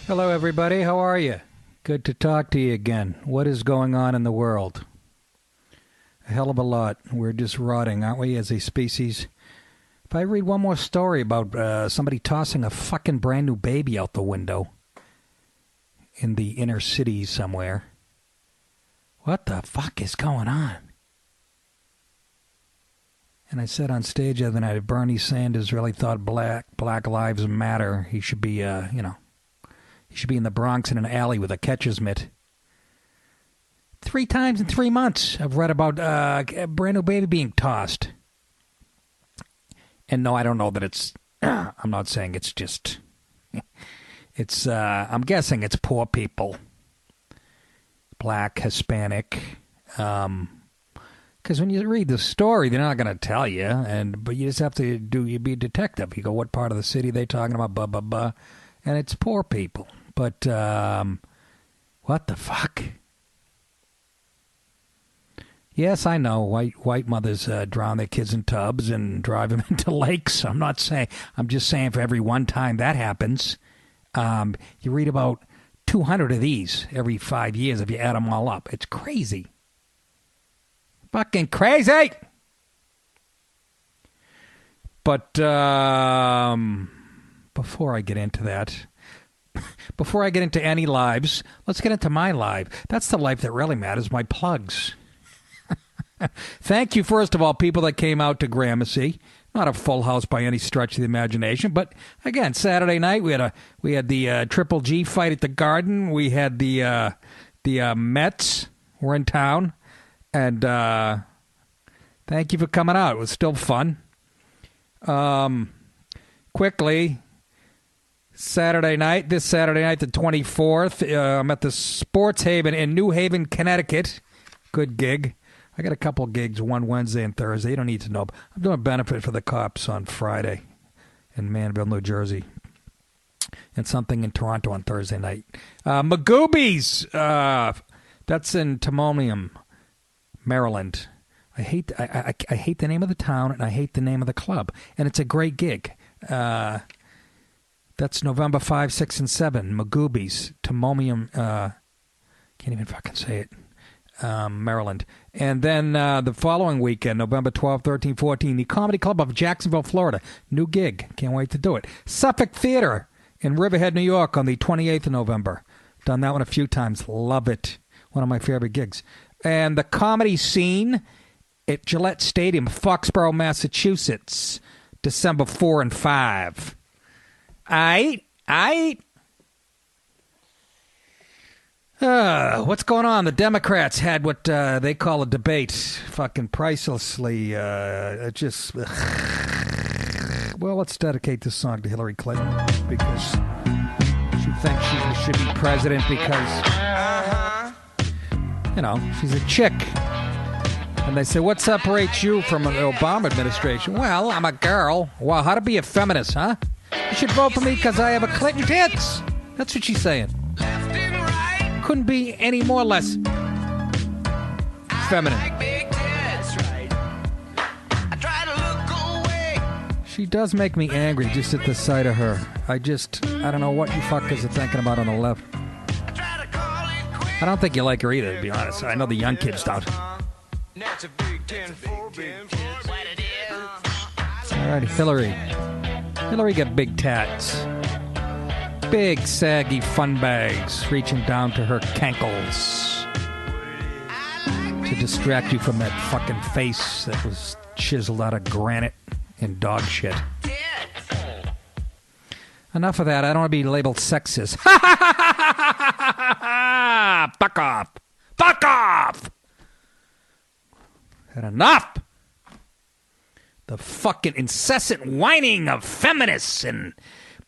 Hello, everybody. How are you? Good to talk to you again. What is going on in the world? A hell of a lot. We're just rotting, aren't we, as a species? If I read one more story about somebody tossing a fucking brand new baby out the window in the inner city somewhere. What the fuck is going on? And I said on stage the other night, if Bernie Sanders really thought Black Lives Matter, he should be, he should be in the Bronx in an alley with a catcher's mitt. 3 times in 3 months I've read about a brand new baby being tossed. And no, I don't know that it's, I'm not saying it's just, it's, I'm guessing it's poor people. Black, Hispanic. Because when you read the story, they're not going to tell you. But you just have to you be a detective. You go, what part of the city are they talking about? Blah, blah, blah. And it's poor people. But, what the fuck? Yes, I know. White mothers drown their kids in tubs and drive them into lakes. I'm just saying for every one time that happens, you read about 200 of these every 5 years if you add them all up. It's crazy. Fucking crazy! But, before I get into that, before I get into any lives, let's get into my life. That's the life that really matters, my plugs. Thank you, first of all, people that came out to Gramercy. Not a full house by any stretch of the imagination, but again, Saturday night we had the Triple G fight at the Garden. We had the Mets were in town, and thank you for coming out. It was still fun. Quickly, this Saturday night, the 24th, I'm at the Sports Haven in New Haven, Connecticut. Good gig. I got a couple gigs, one Wednesday and Thursday. You don't need to know. I'm doing a benefit for the cops on Friday in Manville, New Jersey. And something in Toronto on Thursday night. Magoobies! That's in Timonium, Maryland. I hate the name of the town, and I hate the name of the club. And it's a great gig. That's November 5, 6, and 7. Magoobies, Timonium, can't even fucking say it. Maryland. And then the following weekend, November 12, 13, 14, the Comedy Club of Jacksonville, Florida. New gig. Can't wait to do it. Suffolk Theater in Riverhead, New York on the 28th of November. Done that one a few times. Love it. One of my favorite gigs. And the Comedy Scene at Gillette Stadium, Foxborough, Massachusetts, December 4 and 5. What's going on? The Democrats had what they call a debate. Fucking pricelessly. Well, let's dedicate this song to Hillary Clinton because she thinks she should be president because, she's a chick. And they say, what separates you from an Obama administration? Well, I'm a girl. Well, how to be a feminist, huh? You should vote for me because I have a Clinton tits. That's what she's saying. Couldn't be any more less feminine. She does make me angry just at the sight of her. I don't know what you fuckers are thinking about on the left. I don't think you like her either, to be honest. I know the young kids don't. All right, Hillary. Hillary got big tats. Big, saggy fun bags reaching down to her cankles to distract you from that fucking face that was chiseled out of granite and dog shit. Enough of that. I don't want to be labeled sexist. Fuck off. Fuck off. Had enough. The fucking incessant whining of feminists and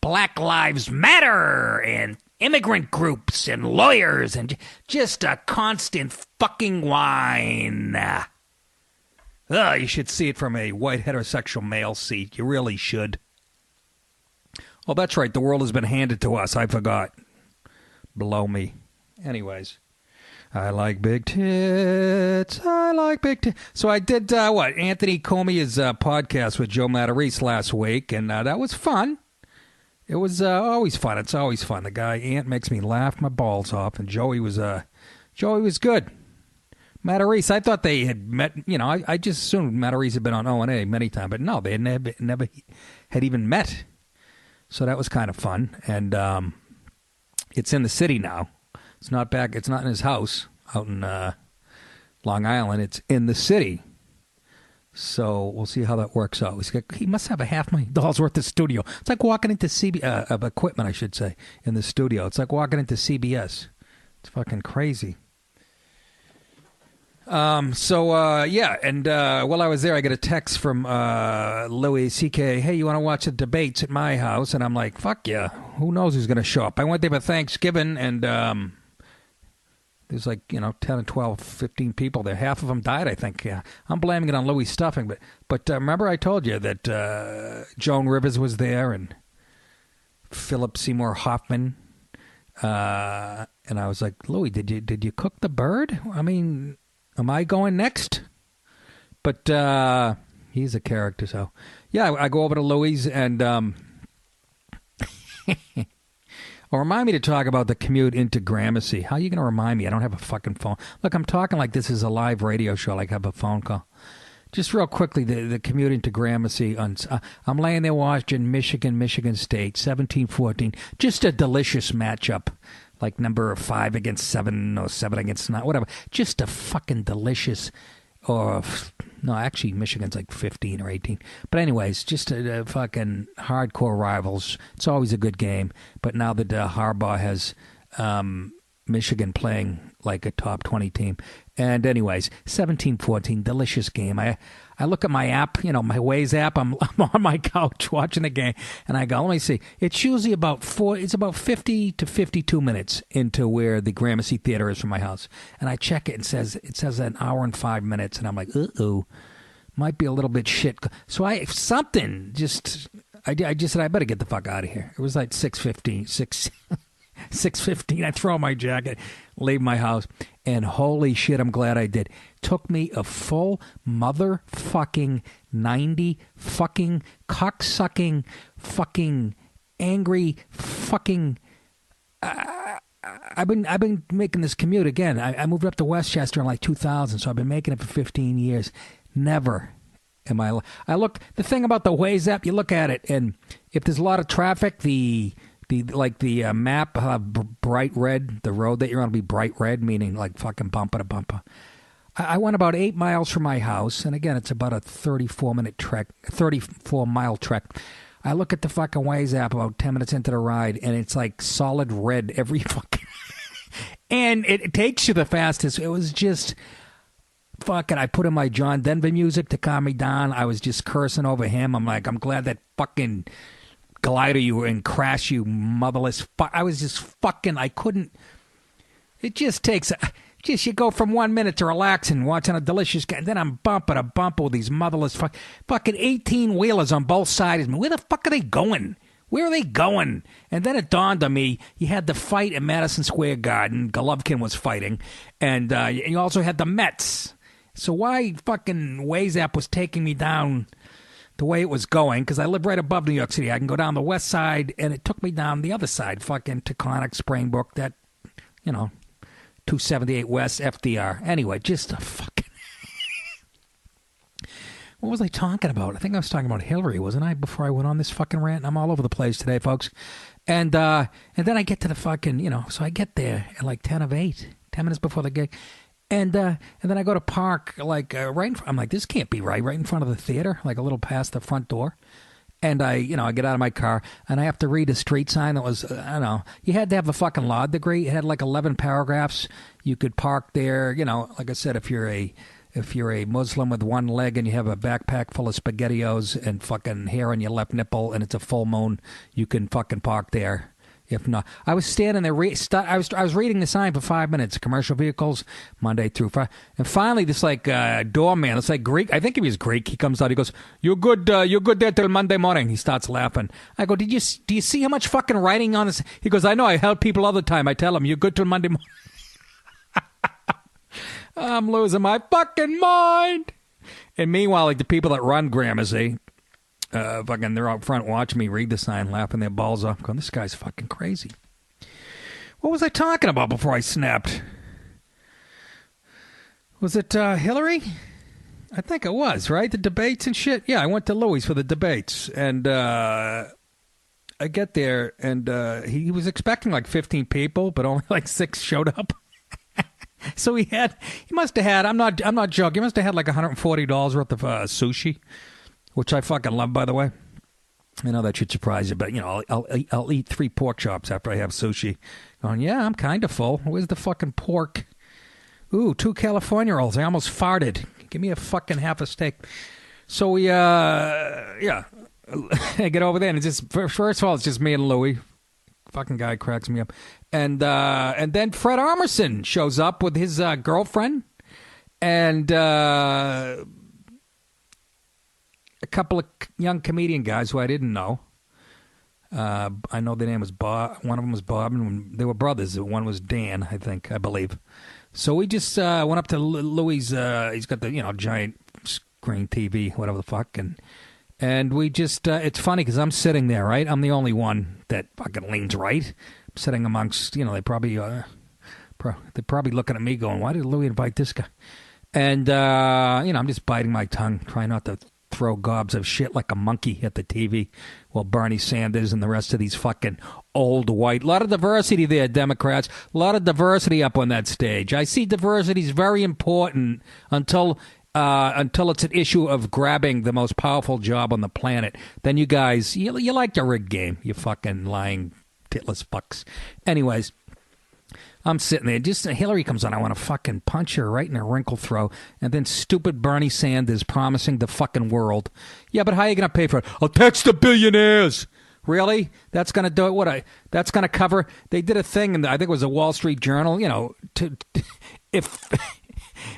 Black Lives Matter and immigrant groups and lawyers and just a constant fucking whine. You should see it from a white heterosexual male seat. You really should. Oh, that's right. The world has been handed to us. I forgot. Blow me. Anyways. I like big tits. I like big tits. So I did, Anthony Comia's podcast with Joe Matarese last week, and that was fun. It was always fun. It's always fun. The guy Ant makes me laugh my balls off, and Joey was good. Matarese, I thought they had met. I just assumed Matarese had been on O&A many times, but no, they had never had even met. So that was kind of fun, and it's in the city now. It's not back. It's not in his house out in Long Island. It's in the city. So we'll see how that works out. He must have $500,000 worth of studio. It's like walking into of equipment, I should say, in the studio. It's like walking into CBS. It's fucking crazy. Yeah, and while I was there, I get a text from Louie CK. Hey, you want to watch the debates at my house? And I'm like, fuck yeah. Who knows who's going to show up? I went there for Thanksgiving, and there's like, 10 or 12, 15 people there. Half of them died, I think. Yeah. I'm blaming it on Louis stuffing. But remember I told you that Joan Rivers was there and Philip Seymour Hoffman. And I was like, Louis, did you cook the bird? I mean, am I going next? But he's a character, so. Yeah, I go over to Louis and... Or remind me to talk about the commute into Gramercy. How are you going to remind me? I don't have a fucking phone. Look, I'm talking like this is a live radio show, like I have a phone call. Just real quickly, the commute into Gramercy. I'm laying there watching Michigan State, 17-14. Just a delicious matchup. Like number 5 against 7 or 7 against 9, whatever. Just a fucking delicious... No, actually, Michigan's like 15 or 18. But anyways, just a fucking hardcore rivals. It's always a good game. But now that Harbaugh has Michigan playing like a top 20 team. And anyways, 17-14, delicious game. I look at my app, my Waze app. I'm on my couch watching the game, and I go, let me see. It's usually about 50 to 52 minutes into where the Gramercy Theater is from my house. And I check it and it says an hour and 5 minutes, and I'm like, might be a little bit shit. So I just said, I better get the fuck out of here. It was like 6:15. I throw on my jacket, leave my house, and holy shit, I'm glad I did. Took me a full motherfucking 90 fucking cocksucking fucking angry fucking. I've been making this commute again. I moved up to Westchester in like 2000, so I've been making it for 15 years. Never am I look. The thing about the Waze app, you look at it, and if there's a lot of traffic, the map will have bright red. The road that you're on will be bright red, meaning like fucking bumper to bumper. I went about 8 miles from my house, and again, it's about a 34-mile trek. I look at the fucking Waze app about 10 minutes into the ride, and it's like solid red every fucking... and it takes you the fastest. It was just... Fucking, I put in my John Denver music to calm me down. I was just cursing over him. I'm like, I'm glad that fucking... glider you and crash you motherless I was just fucking I couldn't. It just takes you go from 1 minute to relaxing watching a delicious game, and then I'm bumper to bumper with these motherless fucking 18 wheelers on both sides of me. Where the fuck are they going? Where are they going? And then it dawned on me, you had the fight at Madison Square Garden. Golovkin was fighting, and you also had the Mets. So why fucking Waze app was taking me down the way it was going, because I live right above New York City. I can go down the west side, and it took me down the other side, fucking Taconic, Springbrook, that, 278 West, FDR. Anyway, just a fucking... What was I talking about? I think I was talking about Hillary, wasn't I, before I went on this fucking rant? I'm all over the place today, folks. And then I get to the fucking, so I get there at like 10 minutes before the gig. And then I go to park, like, right in front. I'm like, this can't be right in front of the theater, like a little past the front door. And I get out of my car, and I have to read a street sign that was, I don't know, you had to have a fucking law degree. It had like 11 paragraphs. You could park there, like I said, if you're a Muslim with one leg and you have a backpack full of SpaghettiOs and fucking hair on your left nipple and it's a full moon, you can fucking park there. If not, I was standing there. I was reading the sign for 5 minutes. Commercial vehicles, Monday through Friday, and finally, this like doorman. It's like Greek. I think he was Greek. He comes out. He goes, "You're good. You're good there till Monday morning." He starts laughing. I go, do you see how much fucking writing on this? He goes, "I know. I help people all the time. I tell them you're good till Monday morning." I'm losing my fucking mind. And meanwhile, like the people that run Gramercy, fucking, they're out front watching me read the sign, laughing their balls off, going, this guy's fucking crazy. What was I talking about before I snapped? Was it Hillary? I think it was, right? The debates and shit? Yeah, I went to Louie's for the debates. And I get there, and he was expecting like 15 people, but only like 6 showed up. So he must have had, I'm not joking, he must have had like $140 worth of sushi, which I fucking love, by the way. I know that should surprise you, but, you know, I'll eat 3 pork chops after I have sushi. Going, yeah, I'm kind of full. Where's the fucking pork? Ooh, 2 California rolls. I almost farted. Give me a fucking half a steak. So we, I get over there, and it's just, first of all, it's just me and Louie. Fucking guy cracks me up. And then Fred Armisen shows up with his girlfriend and a couple of young comedian guys who I didn't know. I know their name was Bob. One of them was Bob, and they were brothers. One was Dan, I believe. So we just went up to Louie's. He's got the giant screen TV, whatever the fuck, and we just. It's funny because I'm sitting there, right? I'm the only one that fucking leans right. I'm sitting amongst, they probably they're probably looking at me going, why did Louie invite this guy? And I'm just biting my tongue, trying not to throw gobs of shit like a monkey at the TV while Bernie Sanders and the rest of these fucking old white. A lot of diversity there, Democrats. A lot of diversity up on that stage. I see diversity is very important until it's an issue of grabbing the most powerful job on the planet. Then you guys, you like the rigged game, you fucking lying titless fucks. Anyways, I'm sitting there. Just Hillary comes on. I want to fucking punch her right in her wrinkle throat. And then stupid Bernie Sanders promising the fucking world. Yeah, but how are you going to pay for it? I'll tax the billionaires. Really? That's going to do it? That's going to cover? They did a thing, and I think it was a Wall Street Journal.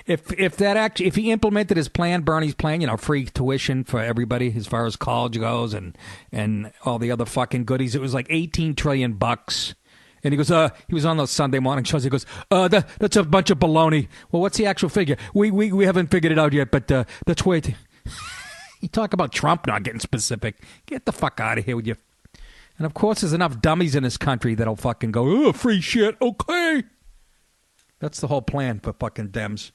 If he implemented his plan, Bernie's plan, free tuition for everybody as far as college goes, and all the other fucking goodies, it was like $18 trillion. And he goes, he was on those Sunday morning shows. He goes, that's a bunch of baloney. Well, what's the actual figure? We haven't figured it out yet, but let's wait. You talk about Trump not getting specific. Get the fuck out of here with you. And of course, there's enough dummies in this country that'll fucking go, oh, free shit, okay. That's the whole plan for fucking Dems.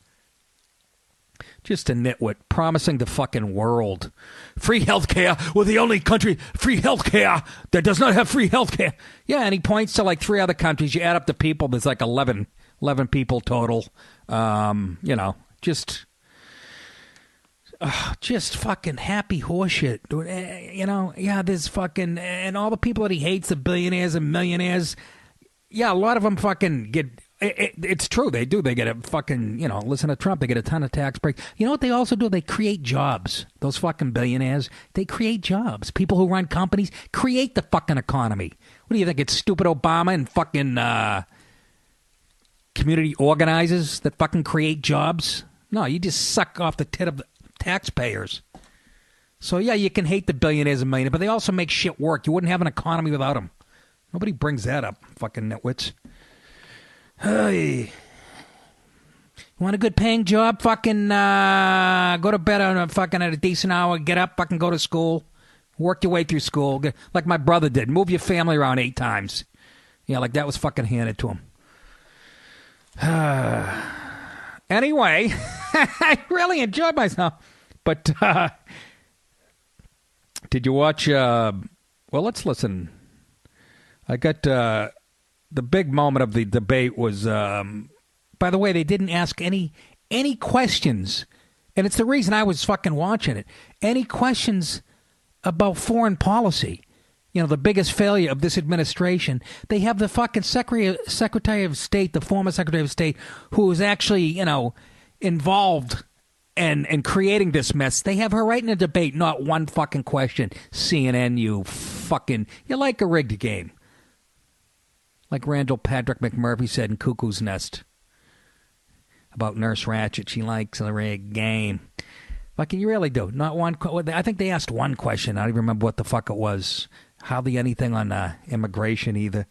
Just a nitwit promising the fucking world free healthcare. We're the only country free healthcare that does not have free healthcare. Yeah, and he points to like 3 other countries. You add up the people, there's like 11 people total. Just fucking happy horseshit. Yeah, there's fucking, and all the people that he hates, the billionaires and millionaires. Yeah, a lot of them fucking get. It's true. They do. They get a fucking, listen to Trump. They get a ton of tax breaks. You know what they also do? They create jobs. Those fucking billionaires, they create jobs. People who run companies create the fucking economy. What do you think? It's stupid Obama and fucking community organizers that fucking create jobs? No, you just suck off the tit of the taxpayers. So, yeah, you can hate the billionaires and millionaires, but they also make shit work. You wouldn't have an economy without them. Nobody brings that up, fucking nitwits. Hey, you want a good paying job? Fucking go to bed on fucking at a decent hour. Get up, fucking go to school. Work your way through school, like my brother did. Move your family around 8 times. Yeah, like that was fucking handed to him. Anyway, I really enjoyed myself. But did you watch? Well, let's listen. I got. The big moment of the debate was, by the way, they didn't ask any questions. And it's the reason I was fucking watching it. Any questions about foreign policy. The biggest failure of this administration. They have the fucking Secretary of State, the former Secretary of State, who was actually, involved in creating this mess. They have her right in a debate, not one fucking question. CNN, you like a rigged game. Like Randall Patrick McMurphy said in Cuckoo's Nest about Nurse Ratched. She likes a rigged game. Fucking, you really do. Not one. I think they asked one question. I don't even remember what the fuck it was. Hardly anything on immigration either.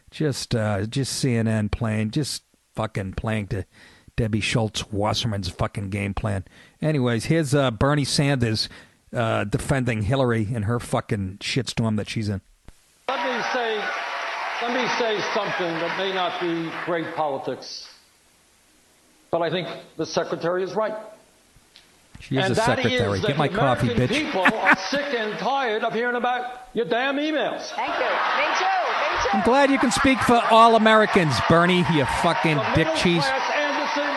Just CNN playing. Just fucking playing to Debbie Schultz Wasserman's fucking game plan. Anyways, here's Bernie Sanders defending Hillary and her fucking shitstorm that she's in. Let me say something that may not be great politics, but I think the secretary is right. She is a secretary. Get my coffee, bitch. People are sick and tired of hearing about your damn emails. Thank you. Me too. I'm glad you can speak for all Americans, Bernie, you fucking dick cheese. Anderson,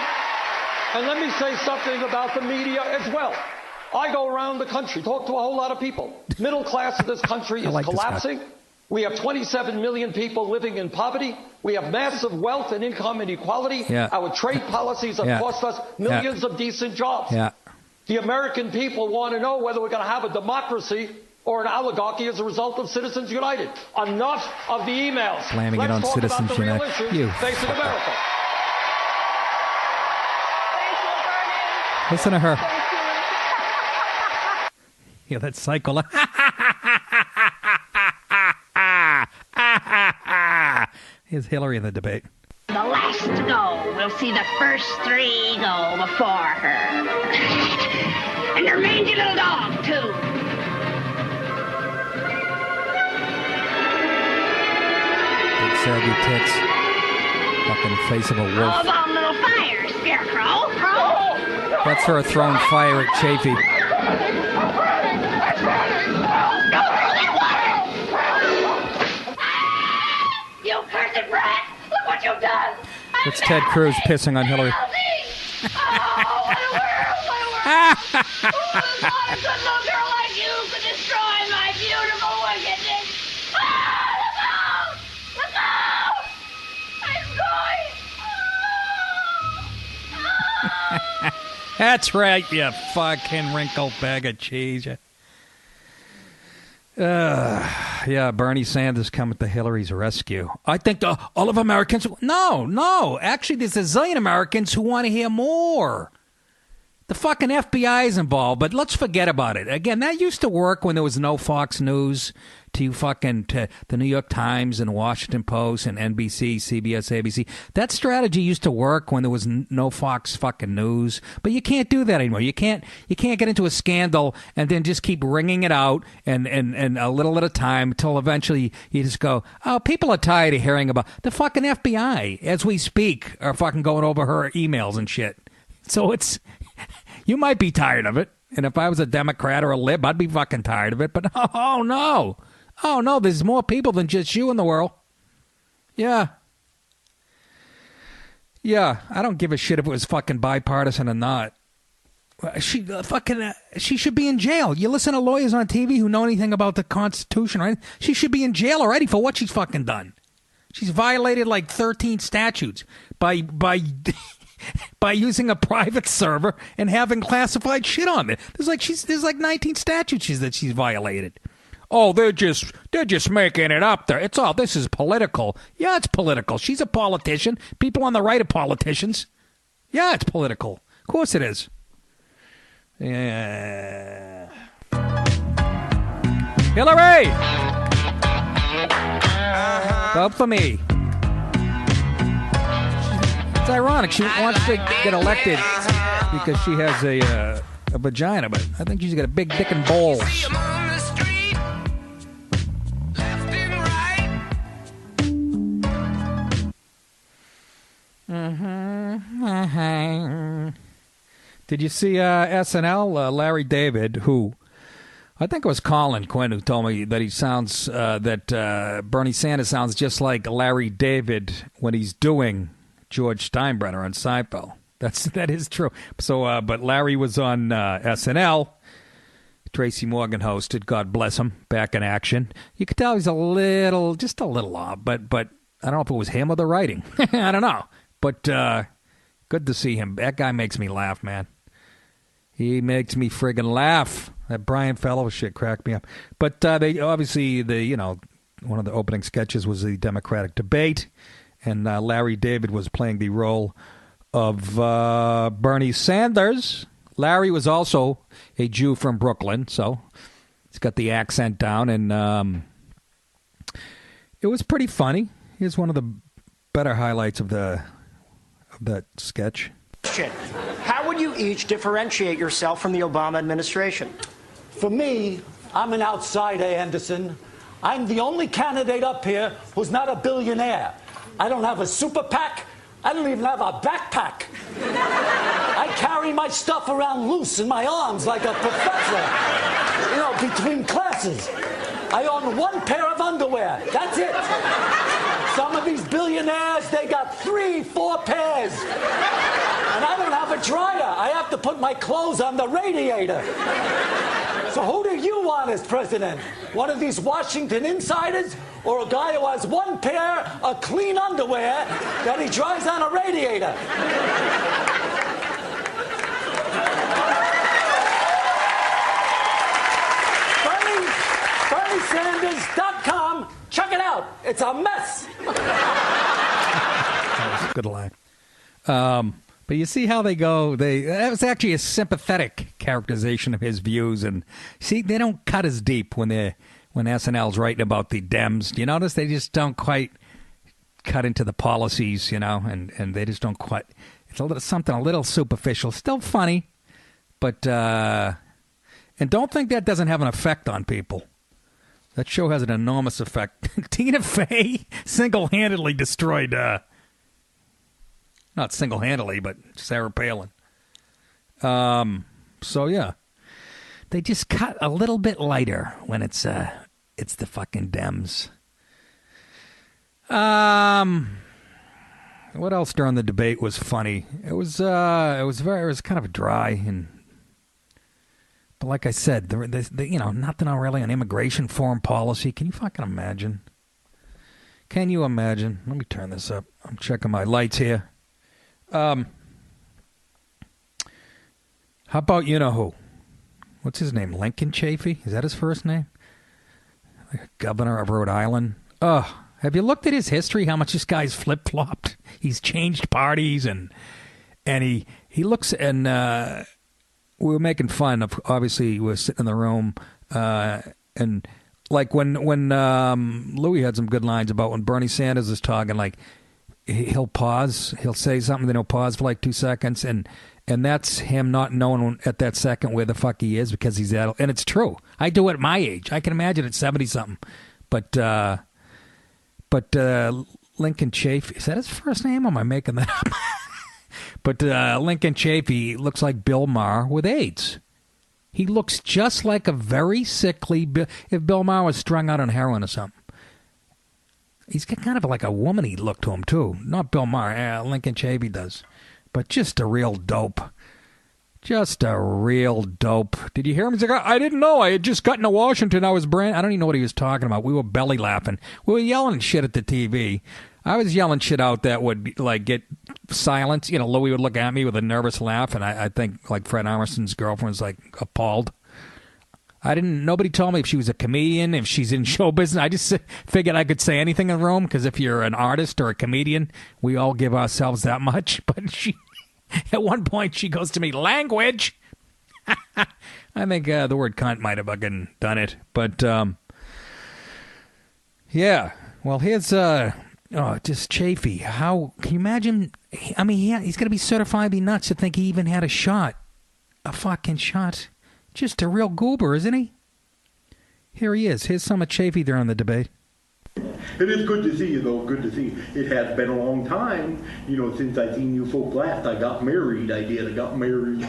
and let me say something about the media as well. I go around the country, talk to a whole lot of people. Middle class of this country is collapsing. We have 27 million people living in poverty. We have massive wealth and income inequality. Yeah. Our trade policies have cost us millions of decent jobs. Yeah. The American people want to know whether we're going to have a democracy or an oligarchy as a result of Citizens United. Enough of the emails. Blaming it on Citizens United. You facing America. Listen to her. Yeah, that cycle. Here's Hillary in the debate. The last to go will see the first three go before her. And her mangy little dog, too. Big saggy tits. Fucking face of a wolf. How about a little fire, Scarecrow? That's her throwing fire at Chafee. You cursed brat! Look what you've done! It's Ted Cruz pissing on Hillary. Oh, what a world! What a world! Who would have thought a good little girl like you could destroy my beautiful wickedness? Ah, look out! I'm going! That's right, you fucking wrinkled bag of cheese. Yeah, Bernie Sanders coming to Hillary's rescue. I think all of Americans... No. Actually, there's a zillion Americans who want to hear more. The fucking FBI is involved, but let's forget about it. Again, that used to work when there was no Fox News to the New York Times and Washington Post and NBC, CBS, ABC. That strategy used to work when there was no Fox fucking News, but you can't do that anymore. You can't get into a scandal and then just keep wringing it out and a little at a time until eventually you just go, oh, people are tired of hearing about the fucking FBI as we speak are fucking going over her emails and shit. So you might be tired of it. And if I was a Democrat or a lib, I'd be fucking tired of it. But oh no, there's more people than just you in the world. Yeah, I don't give a shit if it was fucking bipartisan or not. She should be in jail. You listen to lawyers on TV who know anything about the Constitution, right? She should be in jail already for what she's fucking done. She's violated like 13 statutes by by using a private server and having classified shit on it. There's like 19 statutes that she's violated. Oh, they're just making it up there. This is political. Yeah, it's political. She's a politician. People on the right are politicians. Yeah, it's political. Of course it is. Yeah. Hillary! Vote for me. It's ironic. She wants to get elected because she has a vagina, but I think she's got a big dick and balls. Did you see SNL? Larry David, who I think it was Colin Quinn who told me that he sounds that Bernie Sanders sounds just like Larry David when he's doing George Steinbrenner on Seinfeld. That is true. So, but Larry was on SNL. Tracy Morgan hosted. God bless him. Back in action. You could tell he's just a little off. But I don't know if it was him or the writing. I don't know. But good to see him. That guy makes me laugh, man. He makes me friggin' laugh. That Brian Fellows shit cracked me up. But they obviously one of the opening sketches was the Democratic debate, and Larry David was playing the role of Bernie Sanders. Larry was also a Jew from Brooklyn, so he's got the accent down, and it was pretty funny. Here's one of the better highlights of that sketch. How would you each differentiate yourself from the Obama administration? For me, I'm an outsider, Anderson. I'm the only candidate up here who's not a billionaire. I don't have a super PAC. I don't even have a backpack. I carry my stuff around loose in my arms like a professor, between classes. I own one pair of underwear. That's it. Some of these billionaires, they got 3, 4 pairs. And I don't have a dryer. I have to put my clothes on the radiator. So who do you want as president? One of these Washington insiders? Or a guy who has one pair of clean underwear that he dries on a radiator? BernieSanders.com. Check it out. It's a mess. That was a good line. But you see how they go. That was actually a sympathetic characterization of his views. And see, they don't cut as deep when SNL's writing about the Dems. Do you notice they just don't quite cut into the policies, and they just don't quite. It's something a little superficial. Still funny, but and don't think that doesn't have an effect on people. That show has an enormous effect. Tina Fey single-handedly destroyed. Not single-handedly, but Sarah Palin. So yeah, they just cut a little bit lighter when it's the fucking Dems. What else during the debate was funny? It was kind of dry but like I said, nothing really on immigration, foreign policy. Can you fucking imagine? Can you imagine? Let me turn this up. I'm checking my lights here. How about who? What's his name? Lincoln Chafee? Is that his first name? Governor of Rhode Island. Have you looked at his history? How much this guy's flip-flopped? He's changed parties and he looks and we were making fun of. Obviously, we were sitting in the room and like when Louie had some good lines about when Bernie Sanders is talking, like he'll pause, he'll say something, then he'll pause for like 2 seconds, and that's him not knowing at that second where the fuck he is because he's at. And it's true. I do it at my age. I can imagine at 70-something. But Lincoln Chafee, is that his first name? Or am I making that up? But Lincoln Chafee looks like Bill Maher with AIDS. He looks just like a very sickly. If Bill Maher was strung out on heroin or something. He's got kind of like a woman-y look to him, too. Not Bill Maher. Lincoln Chafee does. But just a real dope. Just a real dope. Did you hear him? He's like, I didn't know. I had just gotten to Washington. I don't even know what he was talking about. We were belly laughing. We were yelling shit at the TV. I was yelling shit out that would, like, get silence. Louie would look at me with a nervous laugh, and I think, like, Fred Armisen's girlfriend was, like, appalled. Nobody told me if she was a comedian, if she's in show business. I just figured I could say anything in the room, because if you're an artist or a comedian, we all give ourselves that much. But at one point, she goes to me, language! I think the word cunt might have fucking done it. But, yeah. Well, here's, just Chafee. How, can you imagine? I mean, he's going to be certified nuts to think he even had a shot. A fucking shot. Just a real goober, isn't he? Here he is. Here's some of Chafee during the debate. It is good to see you, though. Good to see you. It has been a long time, since I seen you folk last. I got married. I got married.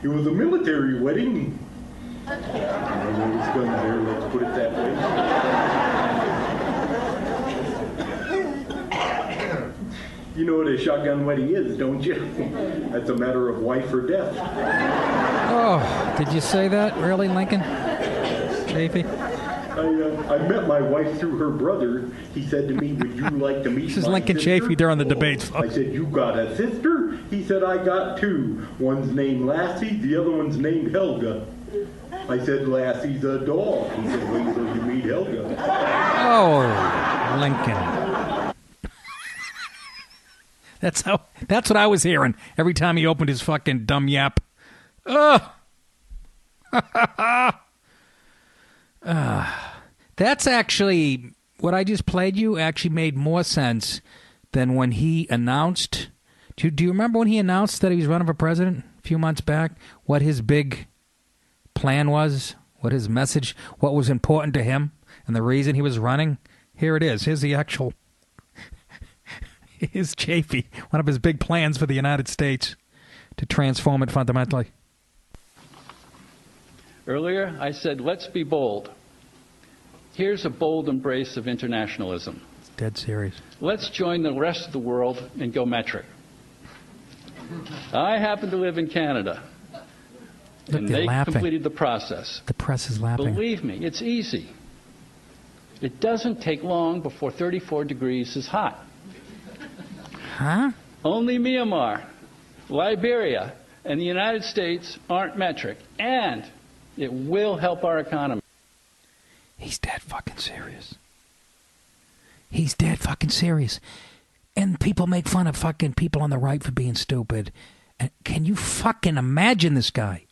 It was a military wedding. Let's put it that way. You know what a shotgun wedding is, don't you? That's a matter of life or death. Oh, did you say that? Really, Lincoln? Chafee? I met my wife through her brother. He said to me, would you like to meet This is my Lincoln sister? Chafee during the debates. I said, you got a sister? He said, I got 2. One's named Lassie, the other one's named Helga. I said, Lassie's a dog. He said, wait till you meet Helga. Oh, Lincoln. That's what I was hearing every time he opened his fucking dumb yap. Ugh. That's actually, what I just played you actually made more sense than when he announced. Do you remember when he announced that he was running for president a few months back? What his big plan was? what his message, what was important to him, and the reason he was running. Here it is. Here's the actual. Here's Chafee, one of his big plans for the United States to transform it fundamentally. Earlier, I said, let's be bold. Here's a bold embrace of internationalism. It's dead serious. Let's join the rest of the world and go metric. I happen to live in Canada. Look, and they're they laughing. completed the process. The press is laughing. Believe me, it's easy. It doesn't take long before 34 degrees is hot. Huh? Only Myanmar, Liberia, and the United States aren't metric, and it will help our economy. He's dead fucking serious. He's dead fucking serious. And people make fun of fucking people on the right for being stupid. And can you fucking imagine this guy?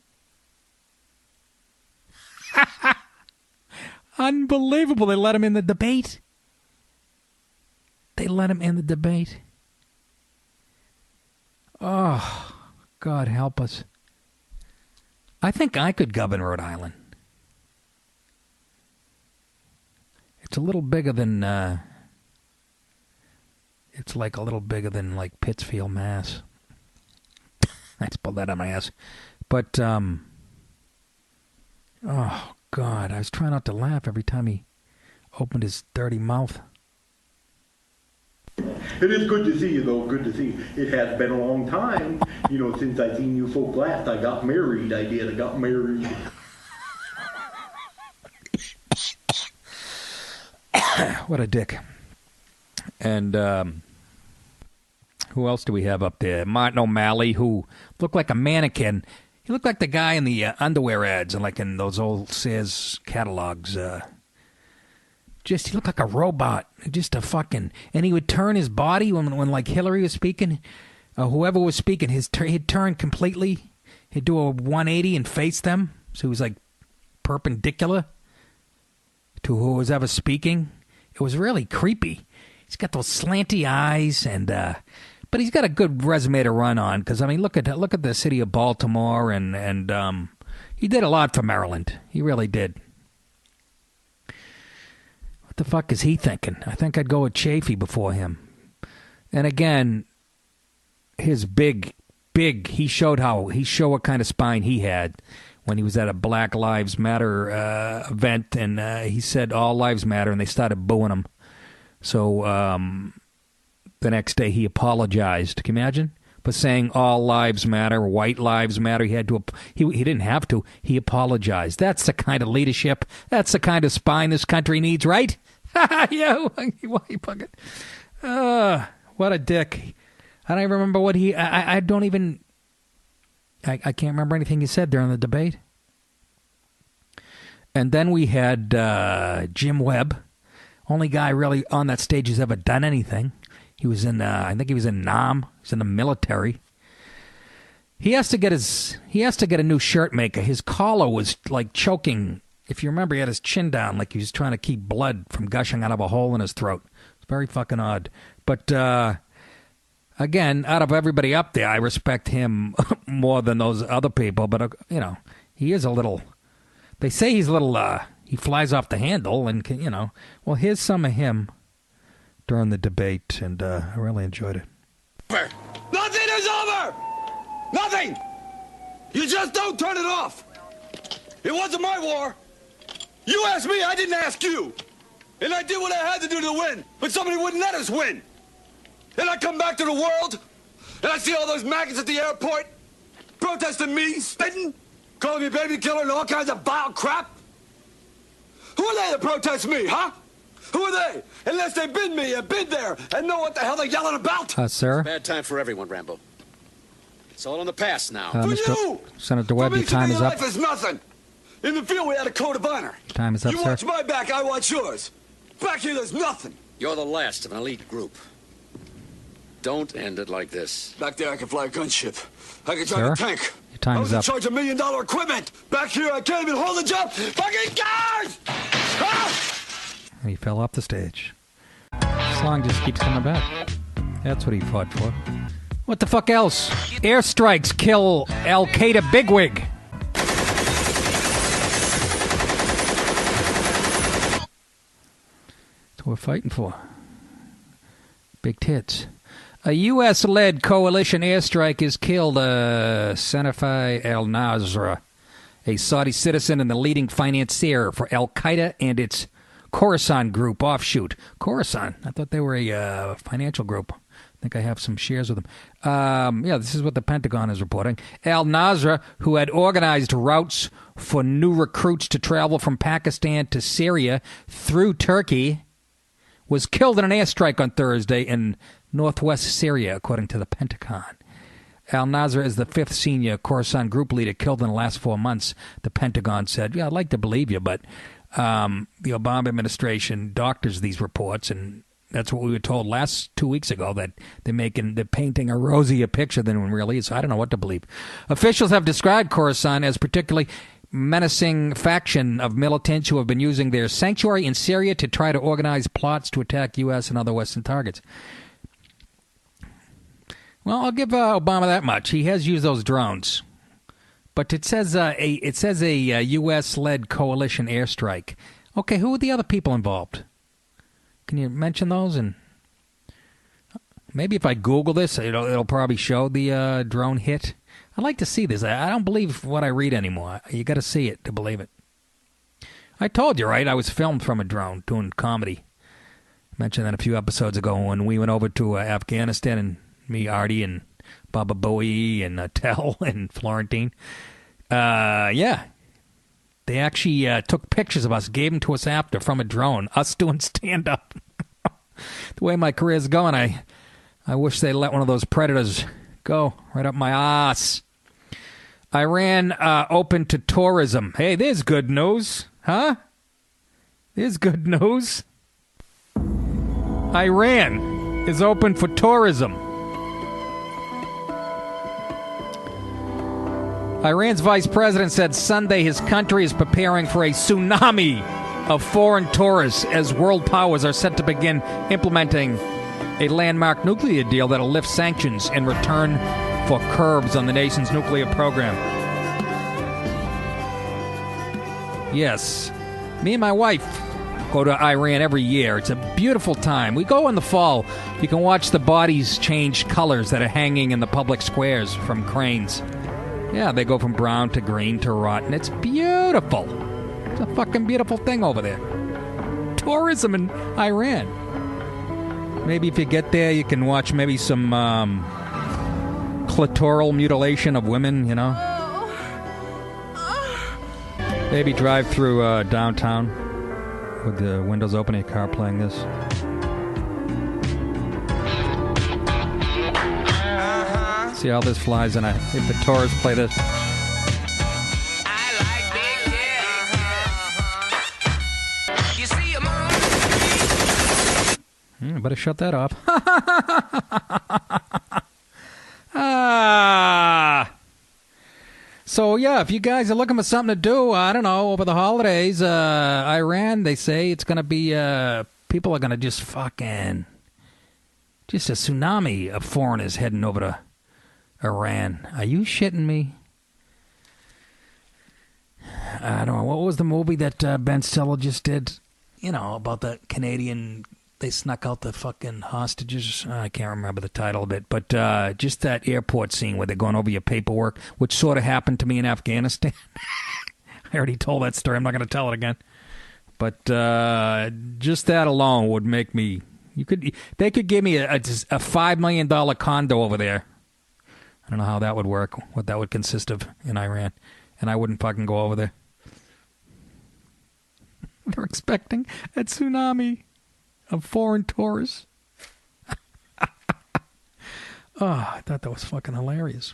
Unbelievable. They let him in the debate. They let him in the debate. Oh, God help us. I think I could govern Rhode Island. It's a little bigger than, it's like a little bigger than like Pittsfield, Mass. I just pulled that on my ass. But, oh, God, I was trying not to laugh every time he opened his dirty mouth. It is good to see you, though. Good to see you. It has been a long time, since I seen you folk last. I got married. I got married. What a dick. And who else do we have up there? Martin O'Malley, who looked like a mannequin. He looked like the guy in the underwear ads and like in those old Sears catalogs. He looked like a robot. Just a fucking... And he would turn his body when like Hillary was speaking, whoever was speaking, he'd turn completely. He'd do a 180 and face them. So he was like perpendicular to who was ever speaking. It was really creepy. He's got those slanty eyes, and but he's got a good resume to run on. Because I mean, look at the city of Baltimore, and he did a lot for Maryland. He really did. What the fuck is he thinking? I think I'd go with Chafee before him. And again, his big. He showed what kind of spine he had when he was at a Black Lives Matter event, and he said all lives matter, and they started booing him. So the next day he apologized. Can you imagine? But saying all lives matter, white lives matter, he had to. He didn't have to. He apologized. That's the kind of leadership. That's the kind of spine this country needs, right? Yeah. Why you fucking? What a dick. I don't even remember what he... I don't even... I can't remember anything he said during the debate. And then we had Jim Webb. Only guy really on that stage who's ever done anything. He was in... I think he was in Nam. He's in the military. He has to get a new shirt maker. His collar was like choking. If you remember, he had his chin down like he was trying to keep blood from gushing out of a hole in his throat. It's very fucking odd. But... Again, out of everybody up there, I respect him more than those other people. But, he is a little... They say he's a little... he flies off the handle and, Well, here's some of him during the debate, and I really enjoyed it. Nothing is over! Nothing! You just don't turn it off! It wasn't my war. You asked me, I didn't ask you. And I did what I had to do to win, but somebody wouldn't let us win. Then I come back to the world, and I see all those maggots at the airport protesting me, spitting, calling me baby killer and all kinds of vile crap. Who are they to protest me, huh? Who are they? Unless they've been me and been there and know what the hell they're yelling about. Sir? Bad time for everyone, Rambo. It's all in the past now. For you! Senator Webb, your time is up. Life is nothing. In the field, we had a code of honor. Time is up, you sir. watch my back, I watch yours. Back here, there's nothing. You're the last of an elite group. Don't end it like this. Back there, I can fly a gunship. I can drive a tank. Your time is up. I was in charge of $1 million equipment. Back here, I can't even hold a job. Fucking guys! Ah! And he fell off the stage. This song just keeps coming back. That's what he fought for. What the fuck else? Airstrikes kill Al-Qaeda bigwig. what we're fighting for. Big tits. A U.S.-led coalition airstrike has killed Sanafi al-Nasra, a Saudi citizen and the leading financier for Al-Qaeda and its Khorasan group offshoot. Khorasan? I thought they were a financial group. I think I have some shares with them. This is what the Pentagon is reporting. Al-Nasra, who had organized routes for new recruits to travel from Pakistan to Syria through Turkey, was killed in an airstrike on Thursday in northwest Syria, according to the Pentagon. Al-Nasr is the fifth senior Khorasan group leader killed in the last 4 months, the Pentagon said. Yeah, I'd like to believe you, but the Obama administration doctors these reports, and that's what we were told 2 weeks ago, that they're painting a rosier picture than it really is. So I don't know what to believe. Officials have described Khorasan as particularly menacing faction of militants who have been using their sanctuary in Syria to try to organize plots to attack U.S. and other Western targets. Well, I'll give Obama that much. He has used those drones. But it says a U.S.-led coalition airstrike. Okay, who are the other people involved? Can you mention those? And maybe if I Google this, it'll probably show the drone hit. I'd like to see this. I don't believe what I read anymore. You got to see it to believe it. I told you, right? I was filmed from a drone doing comedy. I mentioned that a few episodes ago when we went over to Afghanistan, and me, Artie, and Baba Booey, and Tell, and Florentine. Yeah. They actually took pictures of us, gave them to us after from a drone, us doing stand-up. The way my career's going, I wish they let one of those predators go right up my ass. Iran open to tourism. Hey, there's good news. Huh? There's good news. Iran is open for tourism. Iran's vice president said Sunday his country is preparing for a tsunami of foreign tourists as world powers are set to begin implementing a landmark nuclear deal that'll lift sanctions in return for curbs on the nation's nuclear program. Yes, me and my wife go to Iran every year. It's a beautiful time. We go in the fall. You can watch the bodies change colors that are hanging in the public squares from cranes. Yeah, they go from brown to green to rotten. It's beautiful. It's a fucking beautiful thing over there. Tourism in Iran. Maybe if you get there, you can watch maybe some clitoral mutilation of women, Maybe drive through downtown with the windows open and your car playing this. See how this flies in if the tourists play this. I like big tits. You see, Better shut that off. So, yeah, if you guys are looking for something to do, I don't know, over the holidays, Iran, they say it's going to be, people are going to just a tsunami of foreigners heading over to Iran. Are you shitting me? I don't know. What was the movie that Ben Stiller just did? About the Canadian, they snuck out the fucking hostages. I can't remember the title of it. But just that airport scene where they're going over your paperwork, which sort of happened to me in Afghanistan. I already told that story. I'm not going to tell it again. But just that alone would make me... They could give me a $5 million condo over there. I don't know how that would work, what that would consist of in Iran. And I wouldn't fucking go over there. They're expecting a tsunami of foreign tourists. I thought that was fucking hilarious.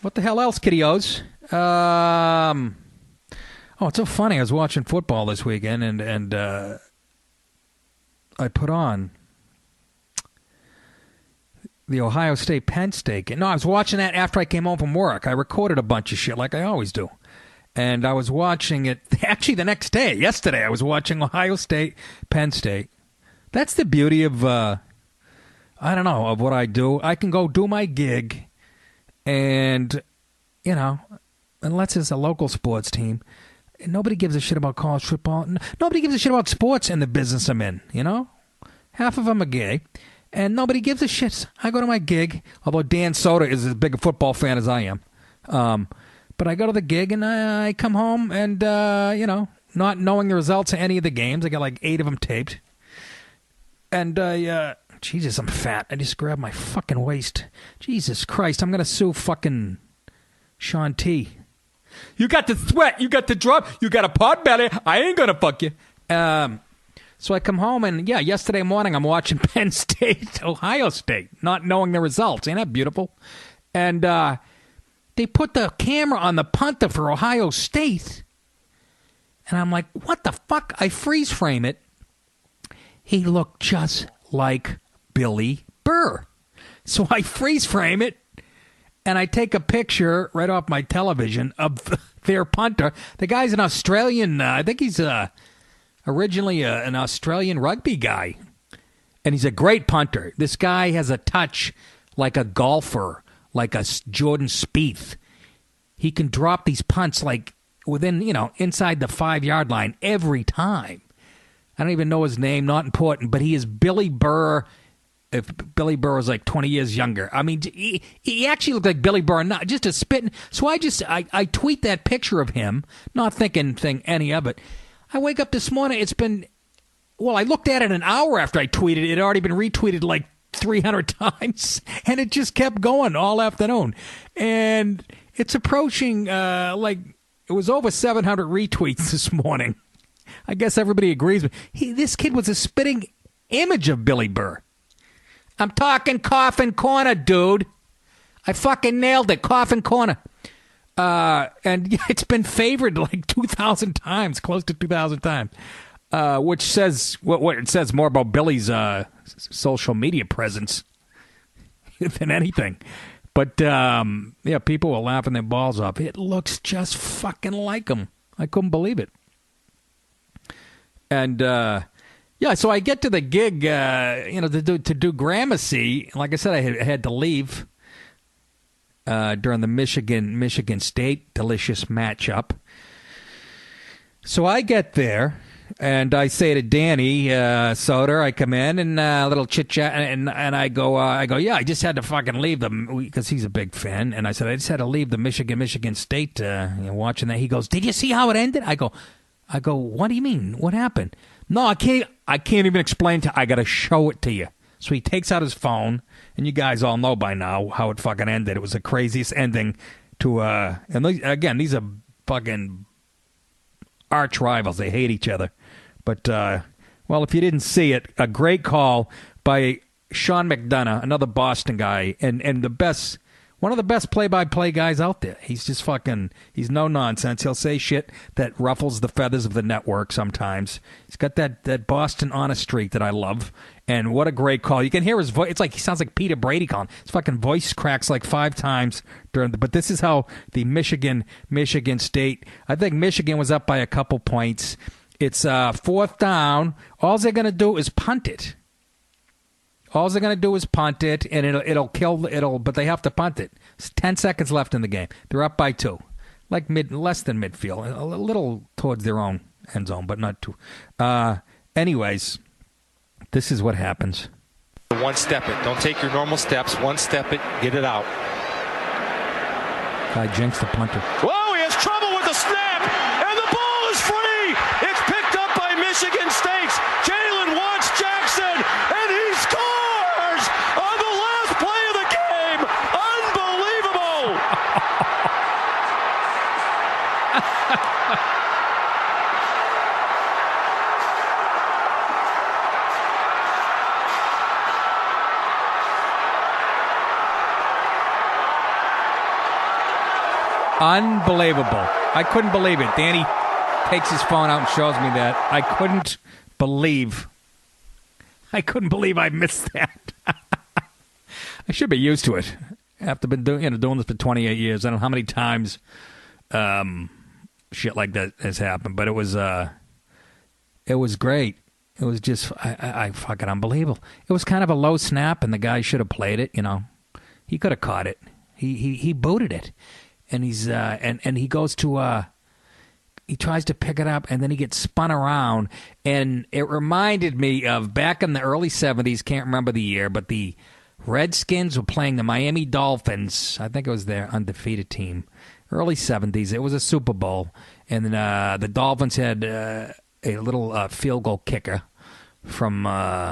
What the hell else, kiddios? It's so funny. I was watching football this weekend, and I put on the Ohio State Penn State game. No, I was watching that after I came home from work. I recorded a bunch of shit like I always do. And I was watching it, actually the next day, yesterday, I was watching Ohio State, Penn State. That's the beauty of, of what I do. I can go do my gig, and, unless it's a local sports team, Nobody gives a shit about college football. Nobody gives a shit about sports in the business I'm in, you know? Half of them are gay, and nobody gives a shit. I go to my gig, although Dan Soder is as big a football fan as I am. But I go to the gig, and I come home, and, not knowing the results of any of the games. I got like 8 of them taped. And, Jesus, I'm fat. I just grabbed my fucking waist. Jesus Christ, I'm going to sue fucking Sean T. You got the sweat. You got the drop. You got a pot belly. I ain't going to fuck you. So I come home, and, yesterday morning I'm watching Penn State, Ohio State, not knowing the results. Ain't that beautiful? And they put the camera on the punter for Ohio State. And I'm like, what the fuck? I freeze frame it. He looked just like Billy Burr. So I freeze frame it, and I take a picture right off my television of their punter. The guy's an Australian, I think he's originally an Australian rugby guy. And he's a great punter. This guy has a touch like a golfer, like a Jordan Spieth. He can drop these punts like within, inside the 5-yard line every time. I don't even know his name, not important, but he is Billy Burr. If Billy Burr was like 20 years younger. I mean, he actually looked like Billy Burr, not just a spitting. So I tweet that picture of him, not thinking any of it. I wake up this morning, I looked at it an hour after I tweeted it. It had already been retweeted like 300 times, and it just kept going all afternoon. And it's approaching, it was over 700 retweets this morning. I guess everybody agrees with me. This kid was a spitting image of Billy Burr. I'm talking Coffin Corner, dude. I fucking nailed it, Coffin Corner. And it's been favored like 2,000 times, close to 2,000 times, which says what it says more about Billy's social media presence than anything. But, people were laughing their balls off. It looks just fucking like him. I couldn't believe it. And, so I get to the gig, to do Gramercy. Like I said, I had to leave during the Michigan State delicious matchup. So I get there, and I say to Danny Soder, I come in and a little chit chat, and I go, yeah, I just had to fucking leave them because he's a big fan, and I said I just had to leave the Michigan State watching that. He goes, did you see how it ended? I go, what do you mean? What happened? No, I can't even explain I got to show it to you. So he takes out his phone, and you guys all know by now how it fucking ended. It was the craziest ending to, and these are fucking arch rivals. They hate each other. But, if you didn't see it, a great call by Sean McDonough, another Boston guy, and one of the best play-by-play guys out there. He's just he's no nonsense. He'll say shit that ruffles the feathers of the network sometimes. He's got that Boston honest streak that I love. And what a great call. You can hear his voice. It's like he sounds like Peter Brady calling. His fucking voice cracks like 5 times but this is how the Michigan State, I think Michigan was up by a couple points. It's 4th down. All they're going to do is punt it. All they're going to do is punt it, and but they have to punt it. It's 10 seconds left in the game. They're up by 2. Like less than midfield. A little towards their own end zone, but not too. Anyways, this is what happens. One step it. Don't take your normal steps. One step it. Get it out. Guy jinxed the punter. Whoa, he has trouble with the snap, and the ball is free. It's picked up by Michigan State's Jalen Watts Jackson, and he scores on the last play of the game. Unbelievable. Unbelievable. I couldn't believe it. Danny takes his phone out and shows me that. I couldn't believe I missed that. I should be used to it. After been doing this for 28 years. I don't know how many times shit like that has happened, but it was great. It was just I fucking unbelievable. It was kind of a low snap, and the guy should have played it. He could have caught it. He booted it. And he's and he goes to he tries to pick it up, and then he gets spun around. And it reminded me of back in the early 70s, can't remember the year, but the Redskins were playing the Miami Dolphins. I think it was their undefeated team. Early 70s. It was a Super Bowl. And the Dolphins had a little field goal kicker from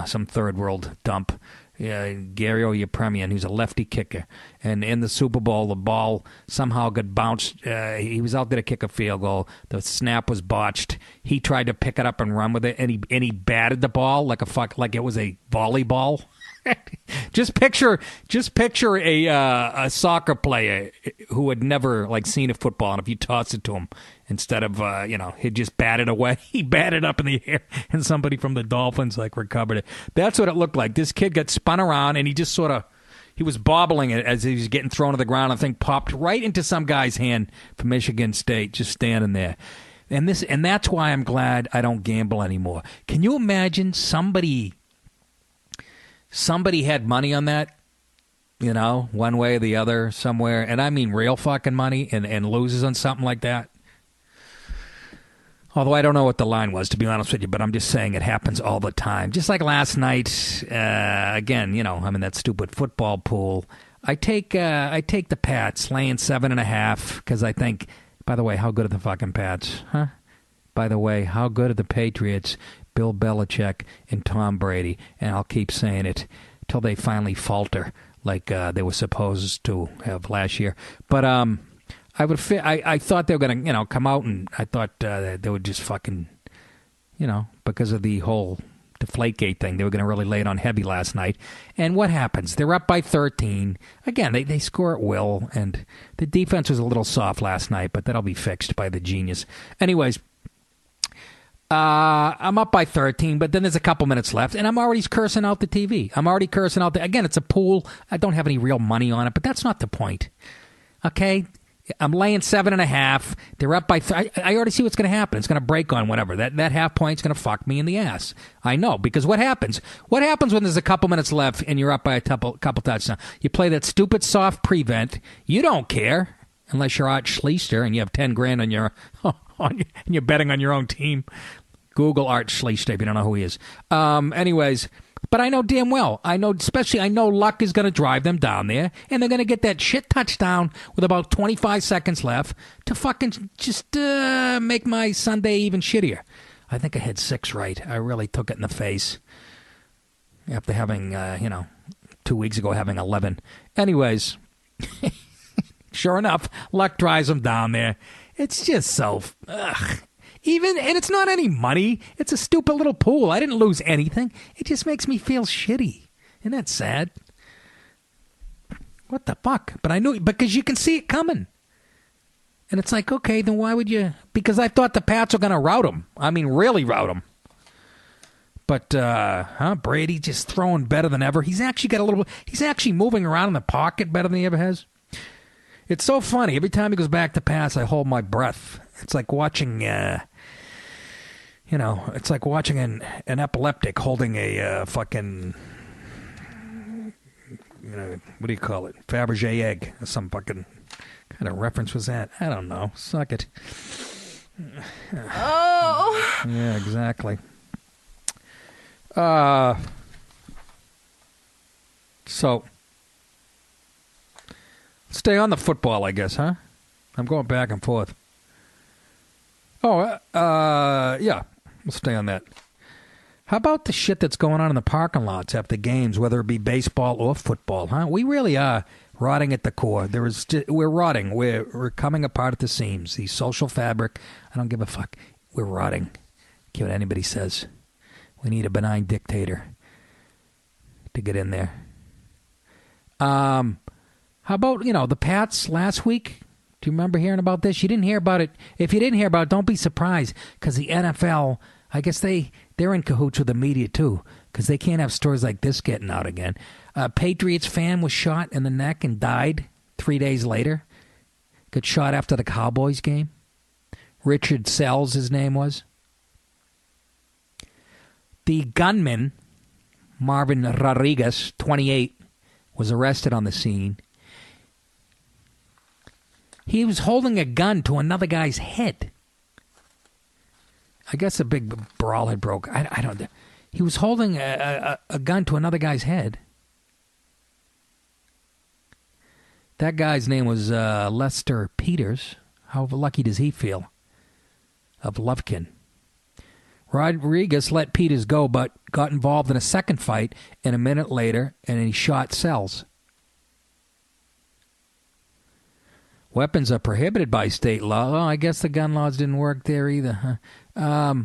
some third world dump. Gary Yepremian, who's a lefty kicker. And in the Super Bowl, the ball somehow got bounced. He was out there to kick a field goal. The snap was botched. He tried to pick it up and run with it, and he batted the ball like it was a volleyball. Just picture a soccer player who had never seen a football, and if you toss it to him, instead of he'd just bat it away, he batted up in the air, and somebody from the Dolphins recovered it. That's what it looked like. This kid got spun around, and he just he was bobbling it as he was getting thrown to the ground. I think popped right into some guy's hand from Michigan State, just standing there. And that's why I'm glad I don't gamble anymore. Can you imagine somebody had money on that, one way or the other somewhere, and I mean real fucking money, and loses on something like that? Although I don't know what the line was, to be honest with you, but I'm just saying it happens all the time. Just like last night, again, I'm in that stupid football pool. I take the Pats laying 7.5 because I think, by the way, how good are the fucking Pats, huh? By the way, how good are the Patriots? Bill Belichick and Tom Brady, and I'll keep saying it till they finally falter like they were supposed to have last year. But I thought they were going to come out, and I thought they would just fucking because of the whole Deflategate thing, they were going to really lay it on heavy last night. And what happens? They're up by 13 again. They score at will, and the defense was a little soft last night, but that'll be fixed by the genius. Anyways. I'm up by 13, but then there's a couple minutes left, and I'm already cursing out the TV. I'm already cursing out again, it's a pool. I don't have any real money on it, but that's not the point. Okay? I'm laying 7.5. They're up by I already see what's going to happen. It's going to break on whatever. That half point's going to fuck me in the ass. I know, because what happens? What happens when there's a couple minutes left and you're up by a couple touchdowns? You play that stupid soft prevent. You don't care, unless you're Art Schleister and you have $10,000 on your and you're betting on your own team. Google Art Schleister if you don't know who he is. Anyways, but I know damn well. I know Luck is going to drive them down there, and they're going to get that shit touchdown with about 25 seconds left to fucking just make my Sunday even shittier. I think I had 6 right. I really took it in the face after having, 2 weeks ago having 11. Anyways, sure enough, Luck drives them down there. It's just so... and it's not any money. It's a stupid little pool. I didn't lose anything. It just makes me feel shitty. Isn't that sad? What the fuck? But I knew, because you can see it coming. And it's like, okay, then why would you? Because I thought the Pats were going to rout them. I mean, really rout them. But, Brady just throwing better than ever. He's actually moving around in the pocket better than he ever has. It's so funny. Every time he goes back to pass, I hold my breath. It's like watching, it's like watching an epileptic holding a fucking, what do you call it? Fabergé egg. Some fucking kind of reference was that? I don't know. Suck it. Oh. Yeah, exactly. So, stay on the football, I guess, huh? I'm going back and forth. Oh, yeah, we'll stay on that. How about the shit that's going on in the parking lots after games, whether it be baseball or football, huh? We really are rotting at the core. We're rotting. We're coming apart at the seams. The social fabric, I don't give a fuck. We're rotting. Care what anybody says. We need a benign dictator to get in there. How about, the Pats last week? Do you remember hearing about this? You didn't hear about it. If you didn't hear about it, don't be surprised, because the NFL, I guess they're in cahoots with the media too, because they can't have stories like this getting out again. A Patriots fan was shot in the neck and died 3 days later. Got shot after the Cowboys game. Richard Sells, his name was. The gunman, Marvin Rodriguez, 28, was arrested on the scene. He was holding a gun to another guy's head. I guess a big brawl had broke. I don't know. He was holding a gun to another guy's head. That guy's name was Lester Peters. How lucky does he feel? Of Lufkin. Rodriguez let Peters go, but got involved in a second fight, and a minute later, and he shot Sells. Weapons are prohibited by state law. Oh, I guess the gun laws didn't work there either, huh?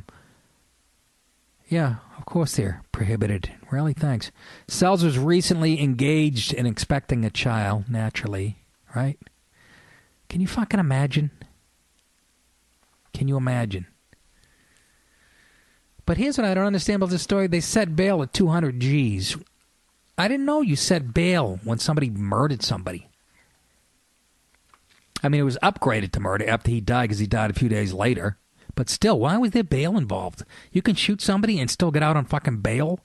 Yeah, of course they're prohibited. Really, thanks. Sells was recently engaged and expecting a child, naturally, right? Can you fucking imagine? Can you imagine? But here's what I don't understand about this story. They set bail at 200 G's. I didn't know you set bail when somebody murdered somebody. I mean, it was upgraded to murder after he died because he died a few days later. But still, why was there bail involved? You can shoot somebody and still get out on fucking bail?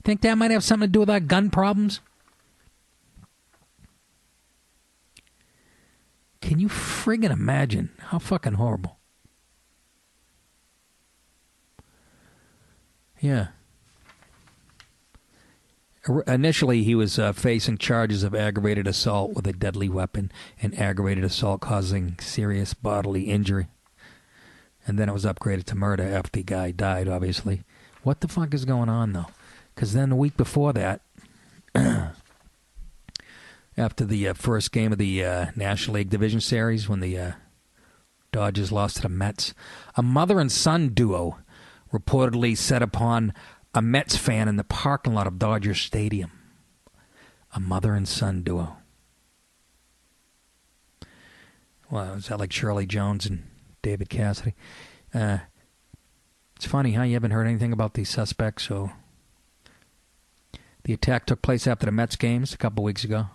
Think that might have something to do with our gun problems? Can you friggin' imagine? How fucking horrible. Yeah. Initially, he was facing charges of aggravated assault with a deadly weapon and aggravated assault causing serious bodily injury. And then it was upgraded to murder after the guy died, obviously. What the fuck is going on, though? Because then the week before that, after the first game of the National League Division Series, when the Dodgers lost to the Mets, a mother and son duo reportedly set upon a Mets fan in the parking lot of Dodger Stadium. A mother and son duo. Well, is that like Shirley Jones and David Cassidy? It's funny, huh? You haven't heard anything about these suspects, so... The attack took place after the Mets games a couple weeks ago,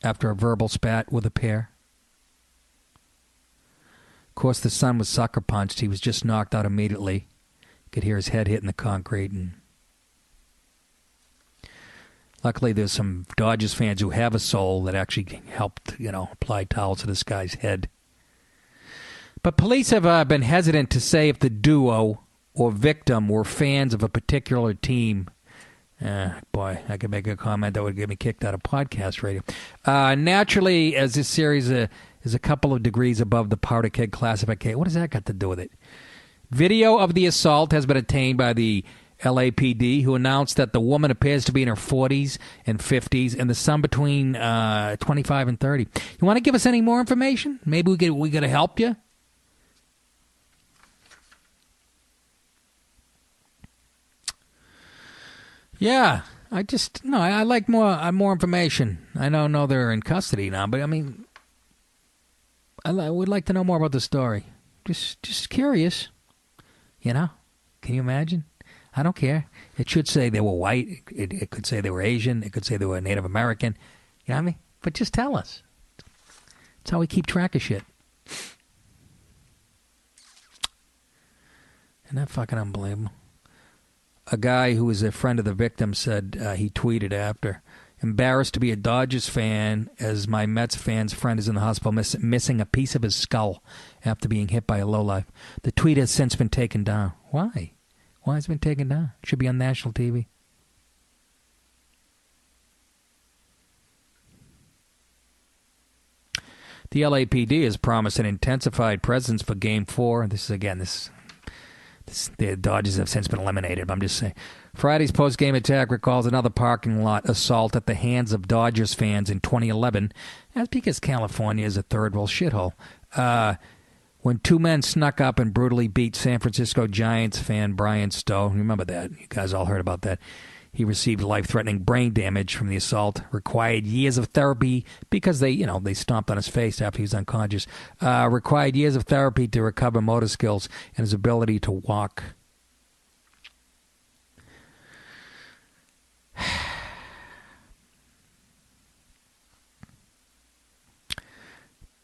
after a verbal spat with a pair. Of course, the son was sucker punched. He was just knocked out immediately. Could hear his head hitting the concrete. And luckily, there's some Dodgers fans who have a soul that actually helped, apply towels to this guy's head. But police have been hesitant to say if the duo or victim were fans of a particular team. Boy, I could make a comment that would get me kicked out of podcast radio. Naturally, as this series is a couple of degrees above the powder keg classification, what has that got to do with it? Video of the assault has been obtained by the LAPD, who announced that the woman appears to be in her 40s and 50s, and the son between 25 and 30. You want to give us any more information? Maybe we got to help you. Yeah, I like more information. I don't know they're in custody now, but I mean, I would like to know more about the story. Just curious. Can you imagine? I don't care. It should say they were white. It could say they were Asian. It could say they were Native American. You know what I mean? But just tell us. That's how we keep track of shit. Isn't that fucking unbelievable? A guy who was a friend of the victim said, he tweeted after, "Embarrassed to be a Dodgers fan as my Mets fan's friend is in the hospital missing a piece of his skull after being hit by a lowlife." The tweet has since been taken down. Why? Why has it been taken down? It should be on national TV. The LAPD has promised an intensified presence for Game 4. The Dodgers have since been eliminated, but I'm just saying. Friday's post-game attack recalls another parking lot assault at the hands of Dodgers fans in 2011. That's because California is a third-world shithole. When two men snuck up and brutally beat San Francisco Giants fan Brian Stowe. Remember that. You guys all heard about that. He received life-threatening brain damage from the assault, required years of therapy because they stomped on his face after he was unconscious, required years of therapy to recover motor skills and his ability to walk.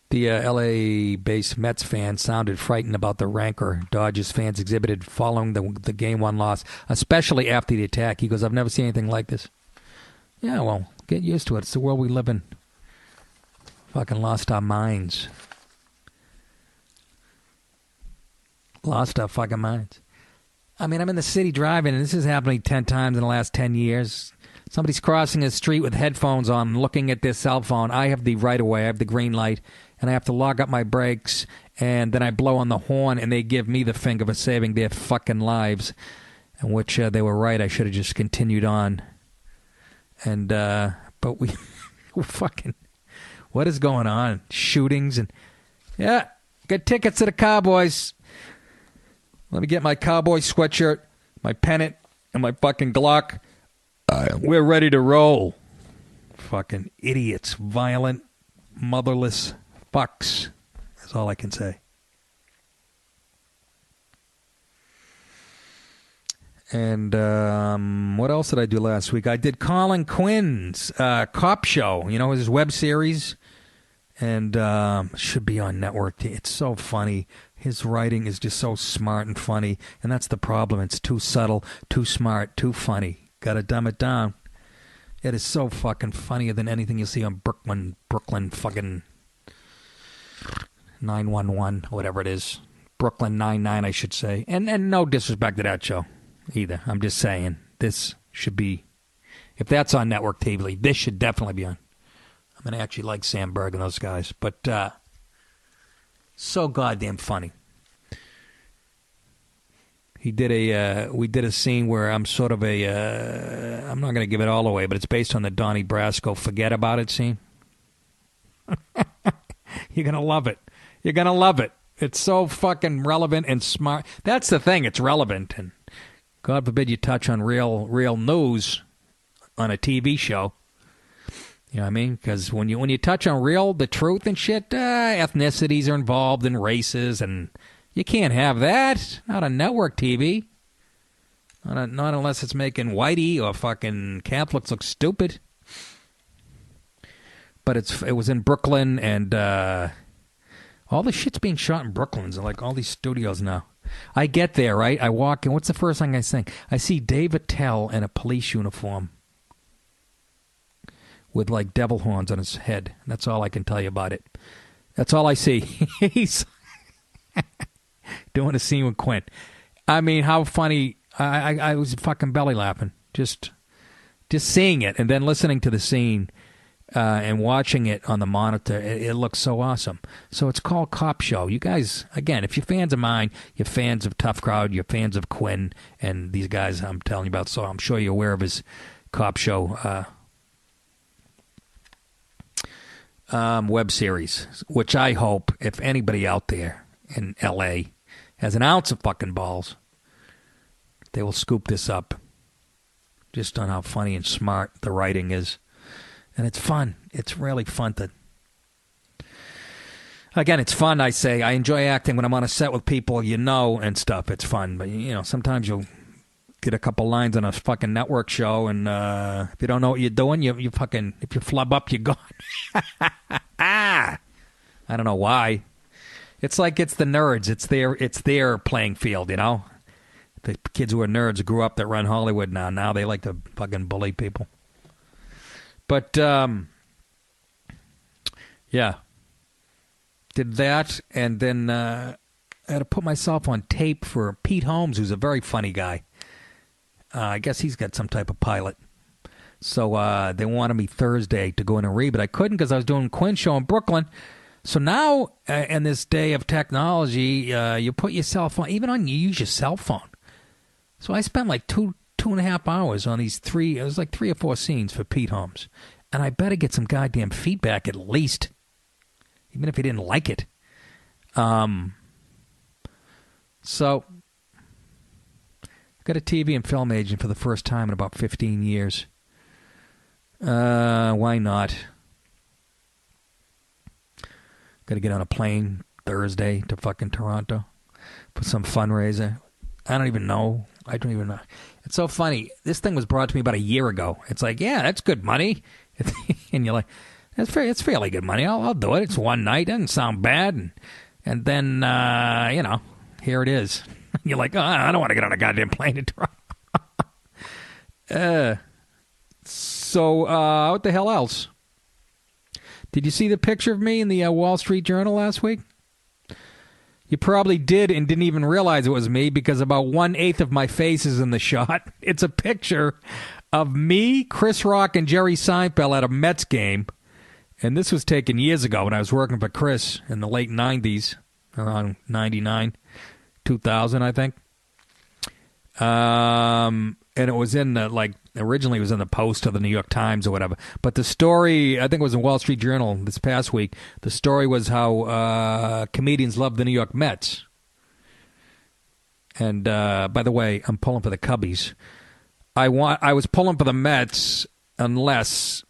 The LA-based Mets fan sounded frightened about the rancor Dodgers fans exhibited following the Game 1 loss, especially after the attack. He goes, "I've never seen anything like this." Yeah, well, get used to it. It's the world we live in. Fucking lost our minds. Lost our fucking minds. I mean, I'm in the city driving, and this is happening 10 times in the last 10 years. Somebody's crossing the street with headphones on, looking at their cell phone. I have the right-of-way. I have the green light, and I have to log up my brakes, and then I blow on the horn, and they give me the finger for saving their fucking lives, in which they were right. I should have just continued on. And, but we fucking, what is going on? Shootings and, yeah, get tickets to the Cowboys. Let me get my cowboy sweatshirt, my pennant, and my fucking Glock. We're ready to roll. Fucking idiots. Violent, motherless fucks. That's all I can say. And what else did I do last week? I did Colin Quinn's Cop Show. You know, his web series. And should be on network. It's so funny. His writing is just so smart and funny. And that's the problem. It's too subtle, too smart, too funny. Gotta dumb it down. It is so fucking funnier than anything you see on Brooklyn fucking 911, whatever it is. Brooklyn 99, I should say. And no disrespect to that show either. I'm just saying, this should be, if that's on network TV, this should definitely be on. I mean, I actually like Sam Berg and those guys, but so goddamn funny. We did a scene where I'm sort of I'm not going to give it all away, but it's based on the Donnie Brasco Forget About It scene. You're going to love it. You're going to love it. It's so fucking relevant and smart. That's the thing. It's relevant. And God forbid you touch on real news on a TV show. You know what I mean? Because when you touch on the truth and shit, ethnicities are involved and races, and you can't have that. Not on network TV. Not unless it's making whitey or fucking Catholics look stupid. But it was in Brooklyn, and all the shit's being shot in Brooklyn. So like all these studios now. I get there, right? I walk in. What's the first thing I think? I see Dave Attell in a police uniform with like devil horns on his head. That's all I can tell you about it. That's all I see. He's doing a scene with Quint. I mean, how funny. I was fucking belly laughing. Just seeing it and then listening to the scene and watching it on the monitor. It looks so awesome. So it's called Cop Show. You guys, again, if you're fans of mine, you're fans of Tough Crowd, you're fans of Quinn and these guys I'm telling you about, so I'm sure you're aware of his Cop Show web series, which I hope if anybody out there in L.A. has an ounce of fucking balls, they will scoop this up just on how funny and smart the writing is. And it's fun. It's really fun to... Again, it's fun, I say. I enjoy acting when I'm on a set with people you know and stuff. It's fun. But, you know, sometimes you'll get a couple lines on a fucking network show, and if you don't know what you're doing, you fucking... If you flub up, you're gone. I don't know why. It's like it's the nerds. It's their playing field, you know? The kids who are nerds grew up that run Hollywood now. Now they like to fucking bully people. But, yeah. Did that, and then I had to put myself on tape for Pete Holmes, who's a very funny guy. I guess he's got some type of pilot. So they wanted me Thursday to go in and read, but I couldn't because I was doing Quinn's show in Brooklyn. So now, in this day of technology, you put your cell phone, even on, you use your cell phone. So I spent like two and a half hours on these it was like 3 or 4 scenes for Pete Holmes. And I better get some goddamn feedback at least, even if he didn't like it. So, got a TV and film agent for the first time in about 15 years. Why not? Got to get on a plane Thursday to fucking Toronto for some fundraiser. I don't even know. It's so funny. This thing was brought to me about a year ago. It's like, yeah, that's good money. And you're like, it's fairly good money. I'll do it. It's one night. Doesn't sound bad. And then, you know, here it is. You're like, oh, I don't want to get on a goddamn plane to Toronto. So, what the hell else? Did you see the picture of me in the Wall Street Journal last week? You probably did and didn't even realize it was me because about 1/8 of my face is in the shot. It's a picture of me, Chris Rock, and Jerry Seinfeld at a Mets game. And this was taken years ago when I was working for Chris in the late 90s, around 99, 2000, I think. And it was in originally it was in the Post or the New York Times or whatever. But the story, I think it was in Wall Street Journal this past week. The story was how comedians love the New York Mets. And by the way, I'm pulling for the Cubbies. I was pulling for the Mets unless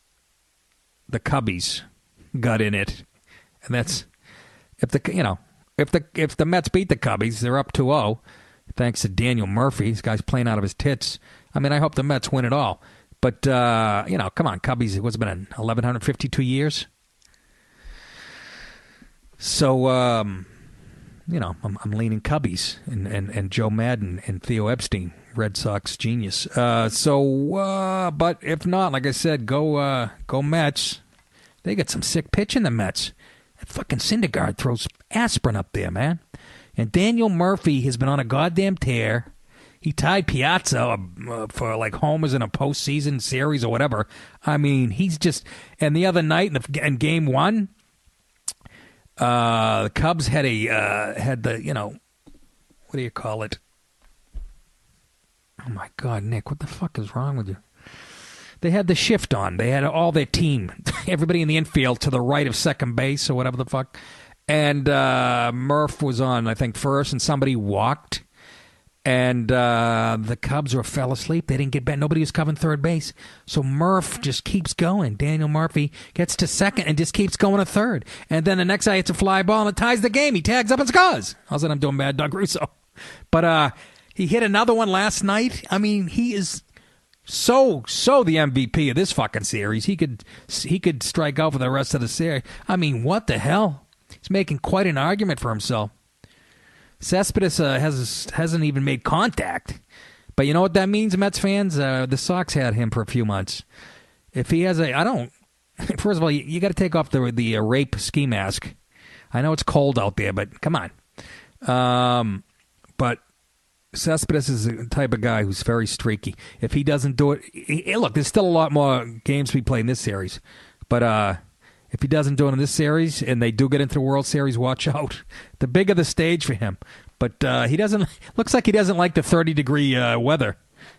the Cubbies got in it, and that's if the Mets beat the Cubbies, they're up 2-0. Thanks to Daniel Murphy. This guy's playing out of his tits. I mean, I hope the Mets win it all. But, come on, Cubbies, what's it been, 1,152 years? So, I'm leaning Cubbies and Joe Madden and Theo Epstein, Red Sox genius. But if not, like I said, go Mets. They got some sick pitching, the Mets. That fucking Syndergaard throws aspirin up there, man. And Daniel Murphy has been on a goddamn tear. He tied Piazza for homers in a postseason series or whatever. I mean, he's just. And the other night in Game 1, the Cubs had the what do you call it? Oh my God, Nick, what the fuck is wrong with you? They had the shift on. They had all their team, everybody in the infield to the right of second base or whatever the fuck. And Murph was on, I think, first, and somebody walked. And the Cubs fell asleep. They didn't get back. Nobody was covering third base. So Murph just keeps going. Daniel Murphy gets to second and just keeps going to third. And then the next guy hits a fly ball and it ties the game. He tags up and scores. How's that I'm doing bad, Doug Russo? But he hit another one last night. I mean, he is so the MVP of this fucking series. He could strike out for the rest of the series. I mean, what the hell? He's making quite an argument for himself. Cespedes hasn't even made contact. But you know what that means, Mets fans? The Sox had him for a few months. If he has first of all, you got to take off the rape ski mask. I know it's cold out there, but come on. But Cespedes is the type of guy who's very streaky. If he doesn't do it, look, there's still a lot more games to be played in this series. But if he doesn't do it in this series and they do get into the World Series, watch out. The bigger the stage for him. But looks like he doesn't like the 30-degree weather.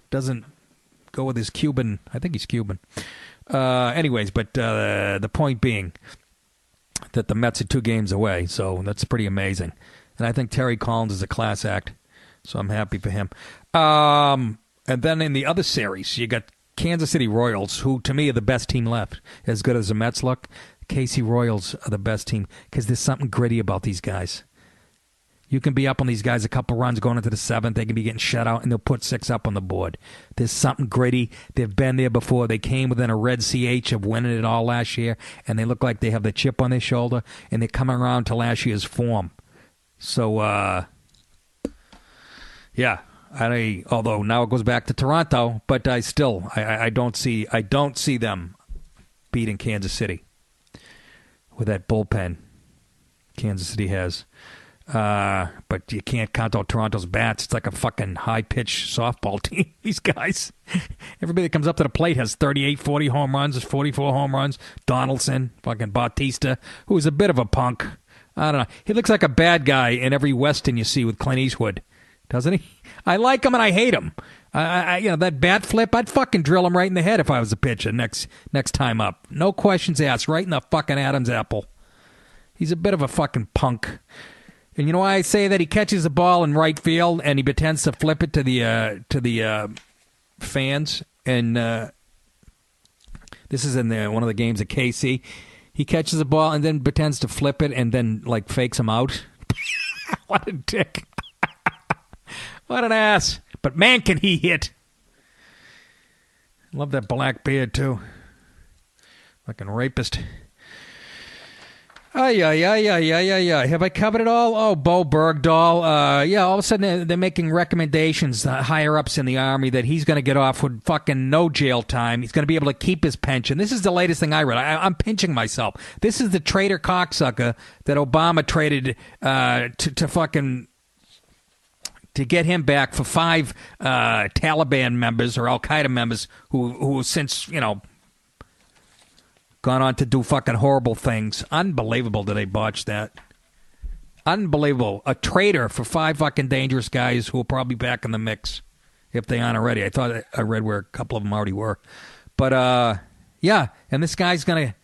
Doesn't go with his Cuban. I think he's Cuban. Anyways, but the point being that the Mets are 2 games away, so that's pretty amazing. And I think Terry Collins is a class act, so I'm happy for him. And then in the other series, you got Kansas City Royals, who to me are the best team left, as good as the Mets look. KC Royals are the best team because there's something gritty about these guys. You can be up on these guys a couple runs going into the 7th. They can be getting shut out, and they'll put 6 up on the board. There's something gritty. They've been there before. They came within a red CH of winning it all last year, and they look like they have the chip on their shoulder, and they're coming around to last year's form. So, yeah. Although now it goes back to Toronto, but I don't see them beating Kansas City with that bullpen Kansas City has. But you can't count out Toronto's bats. It's like a fucking high-pitched softball team, these guys. Everybody that comes up to the plate has 38, 40 home runs, 44 home runs. Donaldson, fucking Bautista, who's a bit of a punk. I don't know. He looks like a bad guy in every Western you see with Clint Eastwood, doesn't he? I like him and I hate him. That bat flip, I'd fucking drill him right in the head if I was a pitcher next time up. No questions asked, right in the fucking Adam's apple. He's a bit of a fucking punk. And you know why I say that? He catches the ball in right field and he pretends to flip it to the fans. And this is in one of the games at KC. He catches the ball and then pretends to flip it and then fakes him out. What a dick. What an ass. But man, can he hit. Love that black beard, too. Fucking rapist. Yeah. Have I covered it all? Oh, Bo Bergdahl. Yeah, all of a sudden they're making recommendations, higher ups in the Army, that he's going to get off with fucking no jail time. He's going to be able to keep his pension. This is the latest thing I read. I'm pinching myself. This is the traitor cocksucker that Obama traded to fucking... to get him back for 5 Taliban members or Al-Qaeda members who since, gone on to do fucking horrible things. Unbelievable that they botched that. Unbelievable. A traitor for 5 fucking dangerous guys who will probably be back in the mix if they aren't already. I thought I read where a couple of them already were. But, yeah, and this guy's going to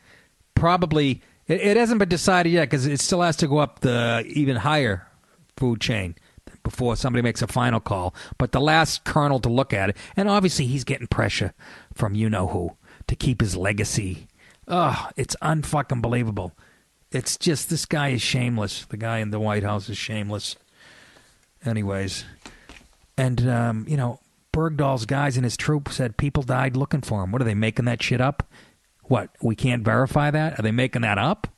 probably... It hasn't been decided yet because it still has to go up the even higher food chain before somebody makes a final call. But the last colonel to look at it, and obviously he's getting pressure from you-know-who to keep his legacy. Oh, it's unfucking believable. It's just, this guy is shameless. The guy in the White House is shameless. Anyways. And, Bergdahl's guys and his troop said people died looking for him. What, are they making that shit up? What, we can't verify that? Are they making that up?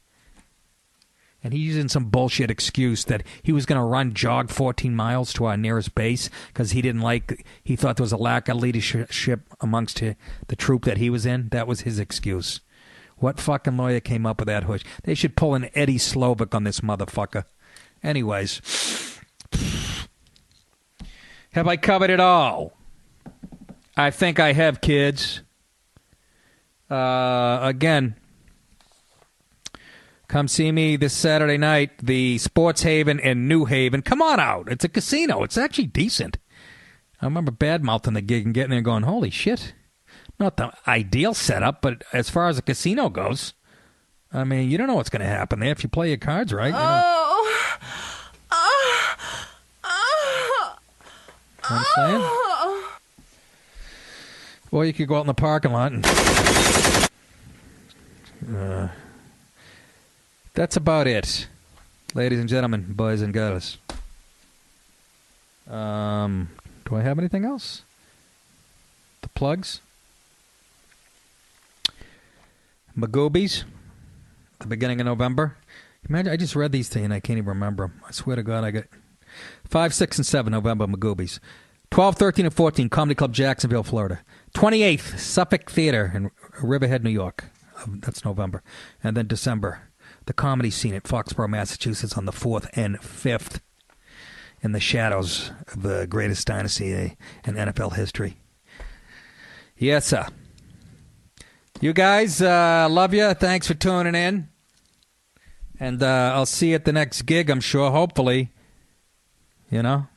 And he's using some bullshit excuse that he was going to jog 14 miles to our nearest base because he thought there was a lack of leadership amongst the troop that he was in. That was his excuse. What fucking lawyer came up with that hush? They should pull an Eddie Slovak on this motherfucker. Anyways. Have I covered it all? I think I have, kids. Again, come see me this Saturday night, the Sports Haven in New Haven. Come on out. It's a casino. It's actually decent. I remember bad-mouthing the gig and getting there and going, holy shit. Not the ideal setup, but as far as a casino goes, I mean, you don't know what's going to happen there if you play your cards right. You know what I'm saying? Or you could go out in the parking lot and... that's about it, ladies and gentlemen, boys and girls. Do I have anything else? The plugs? Magoobies, the beginning of November. Imagine, I just read these to you and I can't even remember them. I swear to God, I got 5, 6, and 7 November Magoobies. 12, 13, and 14, Comedy Club, Jacksonville, Florida. 28th, Suffolk Theater in Riverhead, New York. That's November. And then December, the Comedy Scene at Foxborough, Massachusetts on the 4th and 5th. In the shadows of the greatest dynasty in NFL history. Yes, sir. You guys, love you. Thanks for tuning in. And I'll see you at the next gig, I'm sure, hopefully. You know?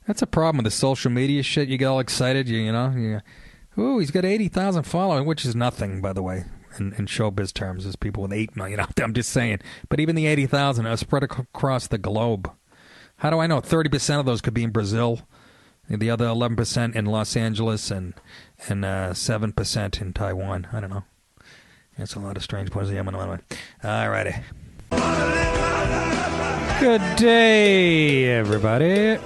That's a problem with the social media shit. You get all excited, ooh, he's got 80,000 followers, which is nothing, by the way, in showbiz terms. There's people with 8 million out there, I'm just saying. But even the 80,000 are spread across the globe. How do I know? 30% of those could be in Brazil. The other 11% in Los Angeles and 7% in Taiwan. I don't know. That's a lot of strange points. All righty. Good day, everybody.